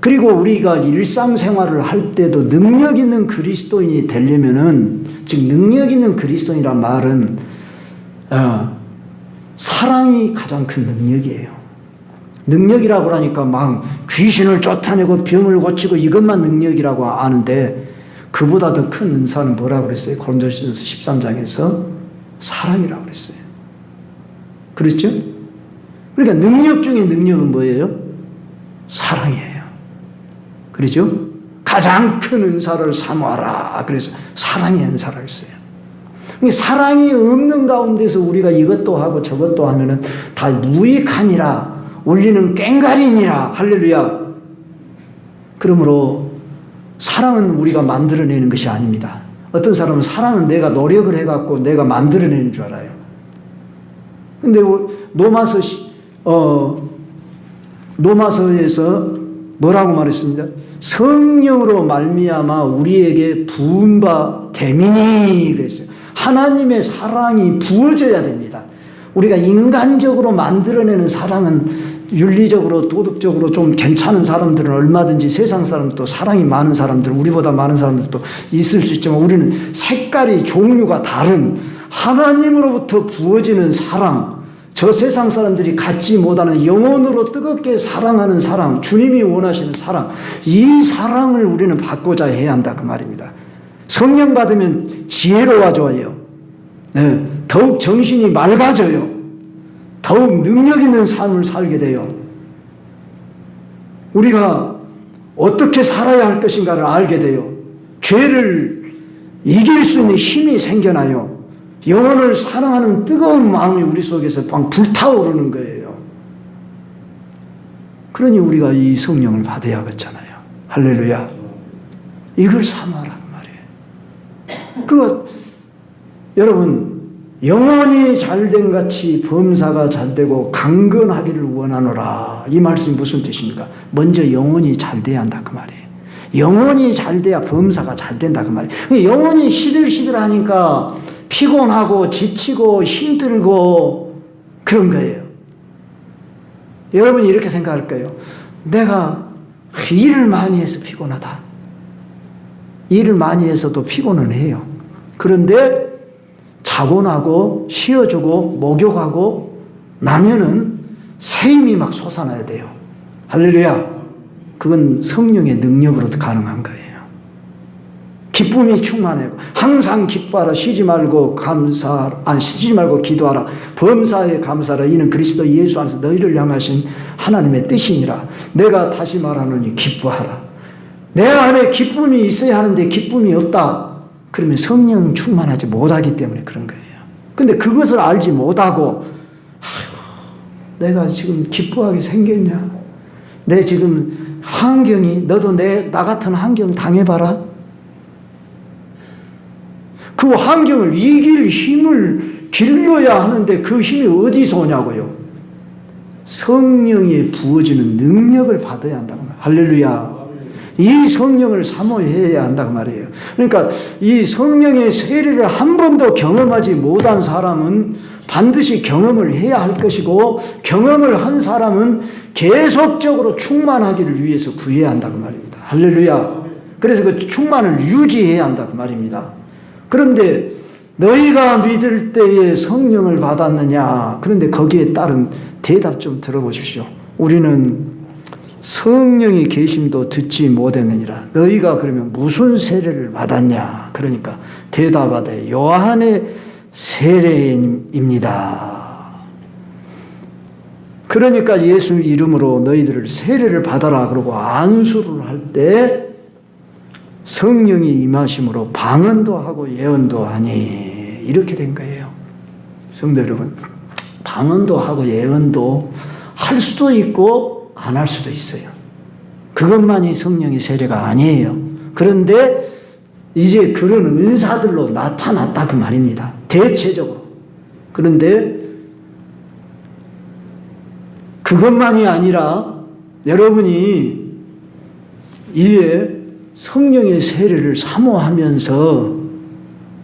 그리고 우리가 일상생활을 할 때도 능력 있는 그리스도인이 되려면은, 즉 능력 있는 그리스도인이란 말은 사랑이 가장 큰 능력이에요. 능력이라고 하니까 막 귀신을 쫓아내고 병을 고치고 이것만 능력이라고 아는데 그보다 더 큰 은사는 뭐라고 그랬어요? 고린도전서 13장에서 사랑이라고 그랬어요. 그렇죠? 그러니까 능력 중에 능력은 뭐예요? 사랑이에요. 그렇죠? 가장 큰 은사를 사모하라. 그래서 사랑의 은사라고 했어요. 사랑이 없는 가운데서 우리가 이것도 하고 저것도 하면은 다 무익하니라. 울리는 꽹과리니라. 할렐루야. 그러므로 사랑은 우리가 만들어내는 것이 아닙니다. 어떤 사람은 사랑은 내가 노력을 해갖고 내가 만들어내는 줄 알아요. 근데 노마서에서 뭐라고 말했습니다? 성령으로 말미암아 우리에게 부은 바 되미니 그랬어요. 하나님의 사랑이 부어져야 됩니다. 우리가 인간적으로 만들어내는 사랑은 윤리적으로 도덕적으로 좀 괜찮은 사람들은 얼마든지 세상 사람도 사랑이 많은 사람들, 우리보다 많은 사람들도 있을 수 있지만 우리는 색깔이 종류가 다른 하나님으로부터 부어지는 사랑, 저 세상 사람들이 갖지 못하는 영혼으로 뜨겁게 사랑하는 사랑, 주님이 원하시는 사랑, 이 사랑을 우리는 받고자 해야 한다 그 말입니다. 성령 받으면 지혜로워져요. 네, 더욱 정신이 맑아져요. 더욱 능력 있는 삶을 살게 돼요. 우리가 어떻게 살아야 할 것인가를 알게 돼요. 죄를 이길 수 있는 힘이 생겨나요. 영혼을 사랑하는 뜨거운 마음이 우리 속에서 막 불타오르는 거예요. 그러니 우리가 이 성령을 받아야겠잖아요. 할렐루야. 이걸 삼아라 그 말이에요. 여러분 영혼이 잘된 같이 범사가 잘되고 강건하기를 원하노라. 이 말씀이 무슨 뜻입니까? 먼저 영혼이 잘돼야 한다 그 말이에요. 영혼이 잘돼야 범사가 잘된다 그 말이에요. 영혼이 시들시들하니까 피곤하고 지치고 힘들고 그런 거예요. 여러분이 이렇게 생각할 거예요. 내가 일을 많이 해서 피곤하다. 일을 많이 해서도 피곤은 해요. 그런데 자고 나고 쉬어주고 목욕하고 나면은 새 힘이 막 솟아나야 돼요. 할렐루야. 그건 성령의 능력으로 가능한 거예요. 기쁨이 충만하고 항상 기뻐하라. 쉬지 말고 기도하라. 범사에 감사하라. 이는 그리스도 예수 안에서 너희를 향하신 하나님의 뜻이니라. 내가 다시 말하노니 기뻐하라. 내 안에 기쁨이 있어야 하는데 기쁨이 없다. 그러면 성령 충만하지 못하기 때문에 그런 거예요. 근데 그것을 알지 못하고 내가 지금 기뻐하게 생겼냐? 내 지금 환경이 너도 나 같은 환경 당해봐라. 그 환경을 이길 힘을 길러야 하는데 그 힘이 어디서 오냐고요? 성령이 부어지는 능력을 받아야 한다고. 할렐루야. 이 성령을 사모해야 한다고 말이에요. 그러니까 이 성령의 세례를 한 번도 경험하지 못한 사람은 반드시 경험을 해야 할 것이고, 경험을 한 사람은 계속적으로 충만하기를 위해서 구해야 한다고 말입니다. 할렐루야. 그래서 그 충만을 유지해야 한다고 말입니다. 그런데 너희가 믿을 때에 성령을 받았느냐? 그런데 거기에 따른 대답 좀 들어보십시오. 우리는 성령의 계심도 듣지 못했느니라. 너희가 그러면 무슨 세례를 받았냐? 그러니까 대답하되 요한의 세례입니다. 그러니까 예수 이름으로 너희들을 세례를 받아라 그러고 안수를 할 때 성령이 임하심으로 방언도 하고 예언도 하니, 이렇게 된 거예요. 성도 여러분, 방언도 하고 예언도 할 수도 있고 안 할 수도 있어요. 그것만이 성령의 세례가 아니에요. 그런데 이제 그런 은사들로 나타났다 그 말입니다. 대체적으로. 그런데 그것만이 아니라 여러분이 이에 성령의 세례를 사모하면서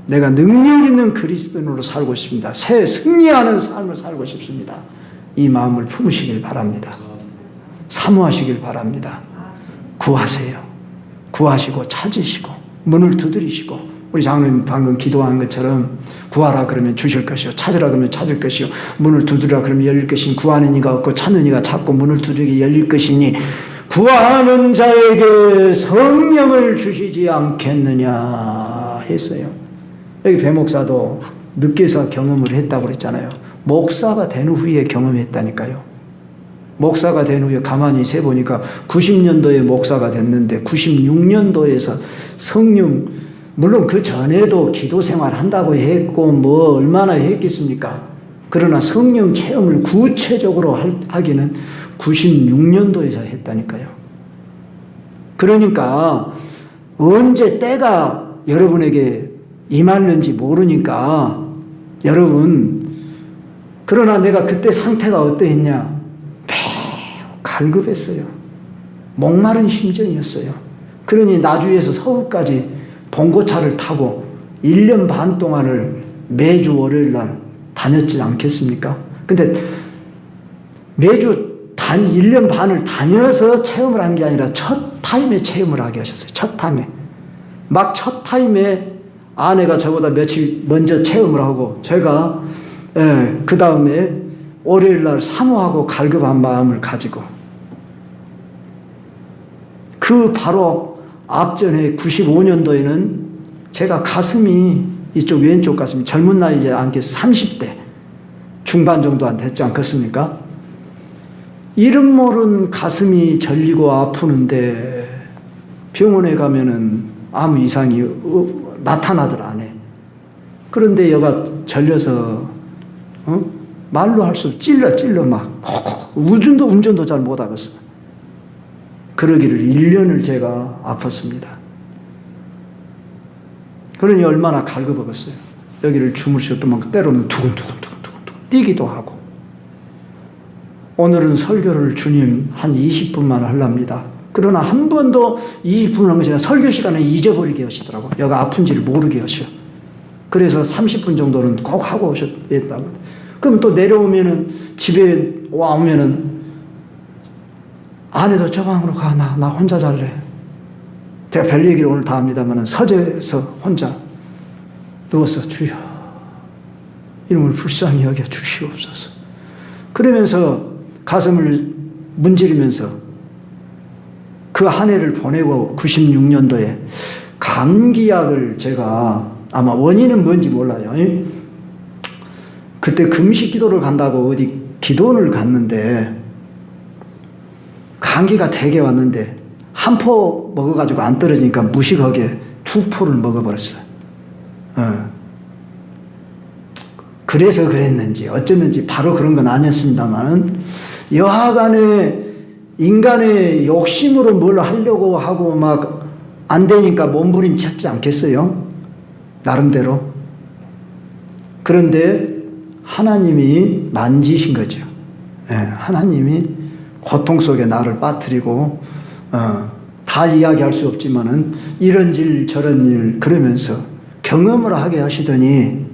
내가 능력 있는 그리스도인으로 살고 싶습니다. 새 승리하는 삶을 살고 싶습니다. 이 마음을 품으시길 바랍니다. 사모하시길 바랍니다. 구하세요. 구하시고 찾으시고 문을 두드리시고, 우리 장로님 방금 기도한 것처럼 구하라 그러면 주실 것이요, 찾으라 그러면 찾을 것이요, 문을 두드리라 그러면 열릴 것이니 구하는 이가 없고 찾는 이가 찾고 문을 두드리게 열릴 것이니 구하는 자에게 성령을 주시지 않겠느냐 했어요. 여기 배 목사도 늦게서 경험을 했다고 그랬잖아요. 목사가 된 후에 경험했다니까요. 목사가 된 후에 가만히 세보니까 90년도에 목사가 됐는데 96년도에서 성령, 물론 그 전에도 기도 생활 한다고 했고 뭐 얼마나 했겠습니까? 그러나 성령 체험을 구체적으로 하기는 96년도에서 했다니까요. 그러니까 언제 때가 여러분에게 임했는지 모르니까 여러분, 그러나 내가 그때 상태가 어떠했냐? 매우 갈급했어요. 목마른 심정이었어요. 그러니 나주에서 서울까지 봉고차를 타고 1년 반 동안을 매주 월요일 날 다녔지 않겠습니까? 근데 매주 1년 반을 다녀서 체험을 한 게 아니라 첫 타임에 체험을 하게 하셨어요. 첫 타임에. 막 첫 타임에 아내가 저보다 며칠 먼저 체험을 하고 제가 그 다음에 월요일 날 사모하고 갈급한 마음을 가지고, 그 바로 앞전에 95년도에는 제가 가슴이, 이쪽 왼쪽 가슴이 젊은 나이에 안겨서 30대 중반 정도 안 됐지 않겠습니까? 이름 모른 가슴이 절리고 아프는데 병원에 가면은 아무 이상이 나타나들 안 해. 그런데 여가 절려서 말로 할 수 찔러 막 운전도 잘 못하겠어. 그러기를 1년을 제가 아팠습니다. 그러니 얼마나 갈급하겠어요. 여기를 주무시고 또 막 때로는 두근두근 뛰기도 하고. 오늘은 설교를 주님 한 20분만 하랍니다. 그러나 한 번도 20분을 한 것이 아니라 설교 시간을 잊어버리게 하시더라고요. 여가 아픈지를 모르게 하셔. 그래서 30분 정도는 꼭 하고 오셨다고. 그럼 또 내려오면은, 집에 와오면은 아내도 저 방으로 가. 나 혼자 잘래. 제가 별 얘기를 오늘 다 합니다만 서재에서 혼자 누워서 주여 이름을 불쌍히 여겨 주시옵소서. 그러면서 가슴을 문지르면서 그 한 해를 보내고 96년도에 감기약을 제가, 아마 원인은 뭔지 몰라요. 그때 금식 기도를 간다고 어디 기도원을 갔는데 감기가 되게 왔는데 한 포 먹어가지고 안 떨어지니까 무식하게 2포를 먹어버렸어요. 그래서 그랬는지 어쨌는지 바로 그런 건 아니었습니다만, 여하간에 인간의 욕심으로 뭘 하려고 하고 막 안 되니까 몸부림쳤지 않겠어요? 나름대로. 그런데 하나님이 만지신 거죠. 하나님이 고통 속에 나를 빠뜨리고 다 이야기할 수 없지만은 이런 일 저런 일 그러면서 경험을 하게 하시더니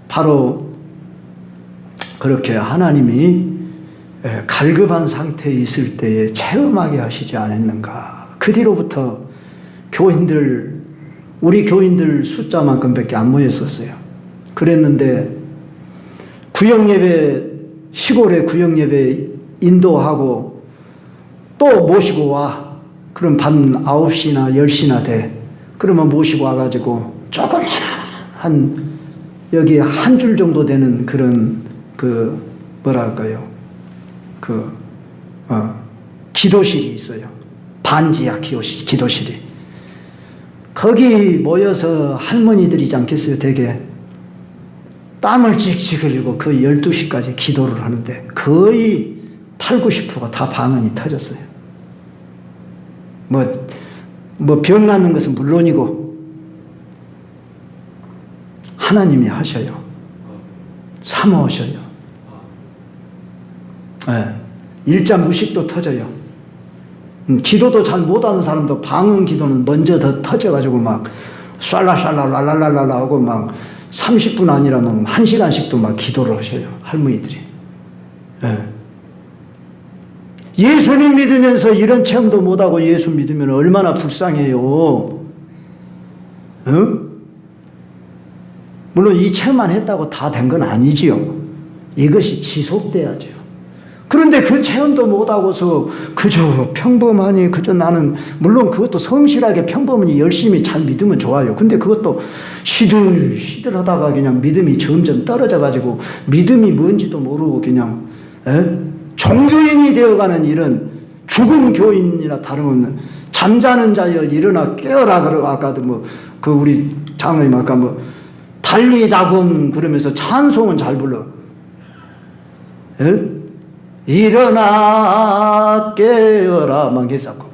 바로 그렇게 하나님이 갈급한 상태에 있을 때에 체험하게 하시지 않았는가. 그 뒤로부터 교인들, 우리 교인들 숫자만큼밖에 안 모였었어요. 그랬는데 구역예배, 시골에 구역예배 인도하고 또 모시고 와. 그럼 밤 9시나 10시나 돼. 그러면 모시고 와가지고 조그마한 여기 한 줄 정도 되는 그런 뭐랄까요. 기도실이 있어요. 반지하 기도실이. 거기 모여서 할머니들이지 않겠어요, 되게. 땀을 칙칙 흘리고 거의 12시까지 기도를 하는데 거의 8, 90%가 다 방언이 터졌어요. 병 낫는 것은 물론이고 하나님이 하셔요. 사모하셔요. 일자 무식도 터져요. 기도도 잘 못하는 사람도 방언 기도는 먼저 더 터져가지고 막 샬라샬라 랄랄랄라 하고 막 30분 아니라면 1시간씩도 막 기도를 하셔요. 할머니들이. 예수님 믿으면서 이런 체험도 못하고 예수 믿으면 얼마나 불쌍해요. 물론 이 체험만 했다고 다 된 건 아니지요. 이것이 지속돼야죠. 그런데 그 체험도 못하고서 그저 평범하니 그저 나는 물론 그것도 성실하게 평범하니 열심히 잘 믿으면 좋아요. 근데 그것도 시들시들하다가 그냥 믿음이 점점 떨어져가지고 믿음이 뭔지도 모르고 그냥 종교인이 되어가는 이런 죽은 교인이나 다름없는 잠자는 자여 일어나 깨어라. 그러고 아까도 우리 장로님 아까 달리다금 그러면서 찬송은 잘 불러. 일어나 깨어라 막 했었고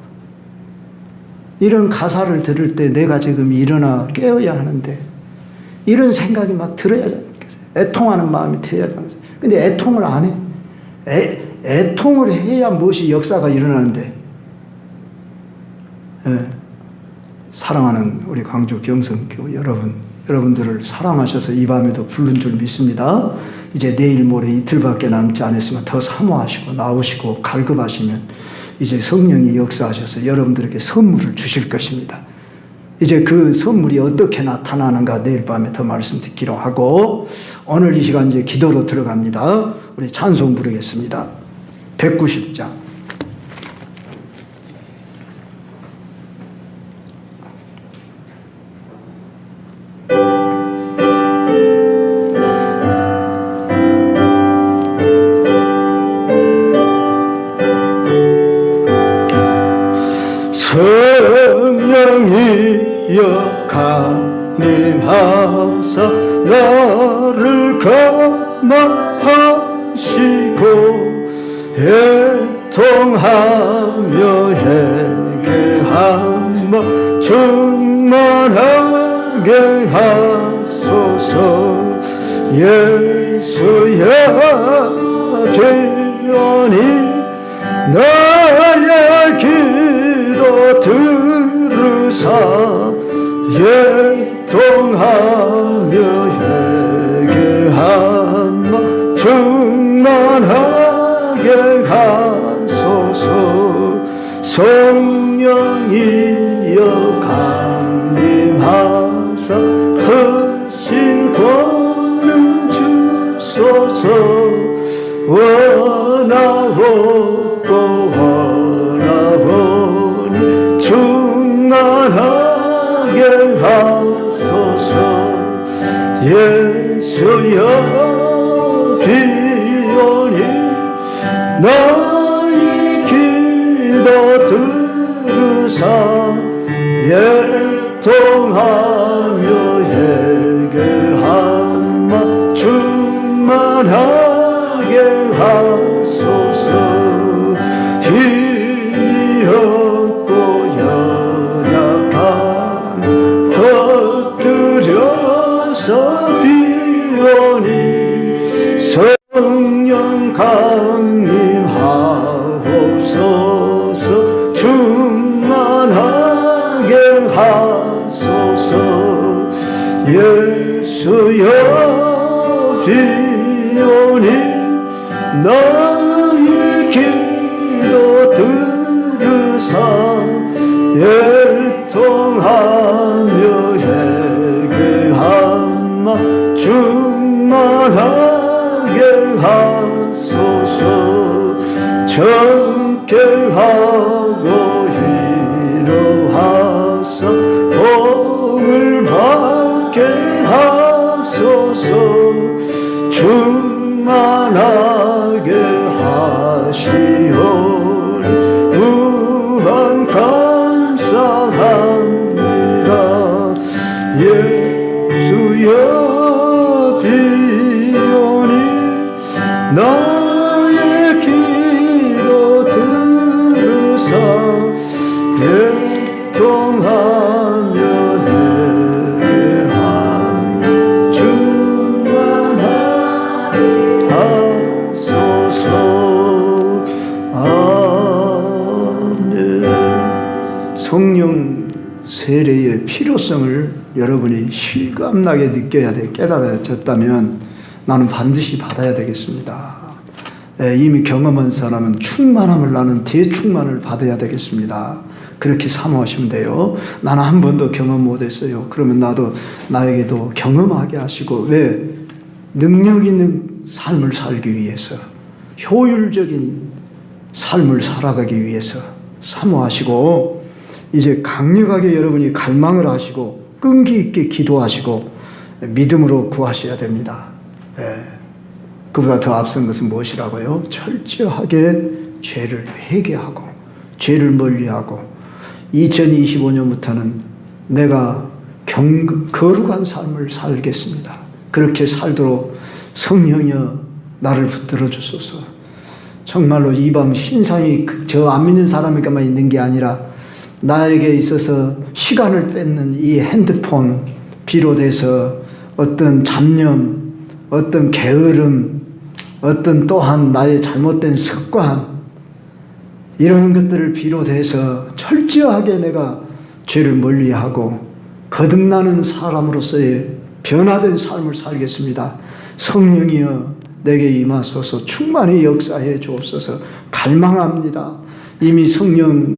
이런 가사를 들을 때 내가 지금 일어나 깨어야 하는데 이런 생각이 막 들어야 되겠어요. 애통하는 마음이 들어야 되겠어요. 근데 애통을 안 해. 애통을 해야 무엇이 역사가 일어나는데 사랑하는 우리 광주 경성교회 여러분들을 사랑하셔서 이 밤에도 부른 줄 믿습니다. 이제 내일 모레 이틀밖에 남지 않았으면 더 사모하시고 나오시고 갈급하시면 이제 성령이 역사하셔서 여러분들에게 선물을 주실 것입니다. 이제 그 선물이 어떻게 나타나는가 내일 밤에 더 말씀 듣기로 하고 오늘 이 시간 이제 기도로 들어갑니다. 우리 찬송 부르겠습니다. 190장. 성령이여 강림하사 나를 감화하시고 애통하며 회개하며 충만하게 하소서. 예수여 비오니 나의 기도 들으사 애통하며 회개하며 충만하게 하소서. 성령이여 강림하사 크신 권능 주소서. 원하옵고 원하오니 충만하게 하소서. 예수여 비오니 나의 기도 들으사 애통하며 회개하며 충만하게 하소서. 힘이 없고 연약한 헛들여서 비오니 성령 강림하옵소서. 예수여 비오니 나의 기도 들으사 애통하며 회개하마 충만하게 하소서 정케하고 위로하사 복을 받게 하소서 충만하게 하시오니 무한 감사합니다. 예수여 비오니 나의 기도 들으사 애통하며 회개하며 충만하게 하소서. 아멘. 성령 세례의 필요성을 여러분이 실감나게 느껴야 돼. 깨달아졌다면 나는 반드시 받아야 되겠습니다. 이미 경험한 사람은 충만함을 나는 대충만을 받아야 되겠습니다. 그렇게 사모하시면 돼요. 나는 한 번도 경험 못했어요. 그러면 나에게도 경험하게 하시고, 왜? 능력 있는 삶을 살기 위해서, 효율적인 삶을 살아가기 위해서 사모하시고, 이제 강력하게 여러분이 갈망을 하시고 끈기 있게 기도하시고 믿음으로 구하셔야 됩니다. 그보다 더 앞선 것은 무엇이라고요? 철저하게 죄를 회개하고 죄를 멀리하고 2025년부터는 내가 거룩한 삶을 살겠습니다. 그렇게 살도록 성령이여 나를 붙들어 주소서. 정말로 이방 신상이 저 안 믿는 사람에게만 있는 게 아니라 나에게 있어서 시간을 뺏는 이 핸드폰 비롯해서 어떤 잡념, 어떤 게으름, 어떤 또한 나의 잘못된 습관, 이런 것들을 비롯해서 철저하게 내가 죄를 멀리하고 거듭나는 사람으로서의 변화된 삶을 살겠습니다. 성령이여 내게 임하소서. 충만히 역사해 주옵소서. 갈망합니다. 이미 성령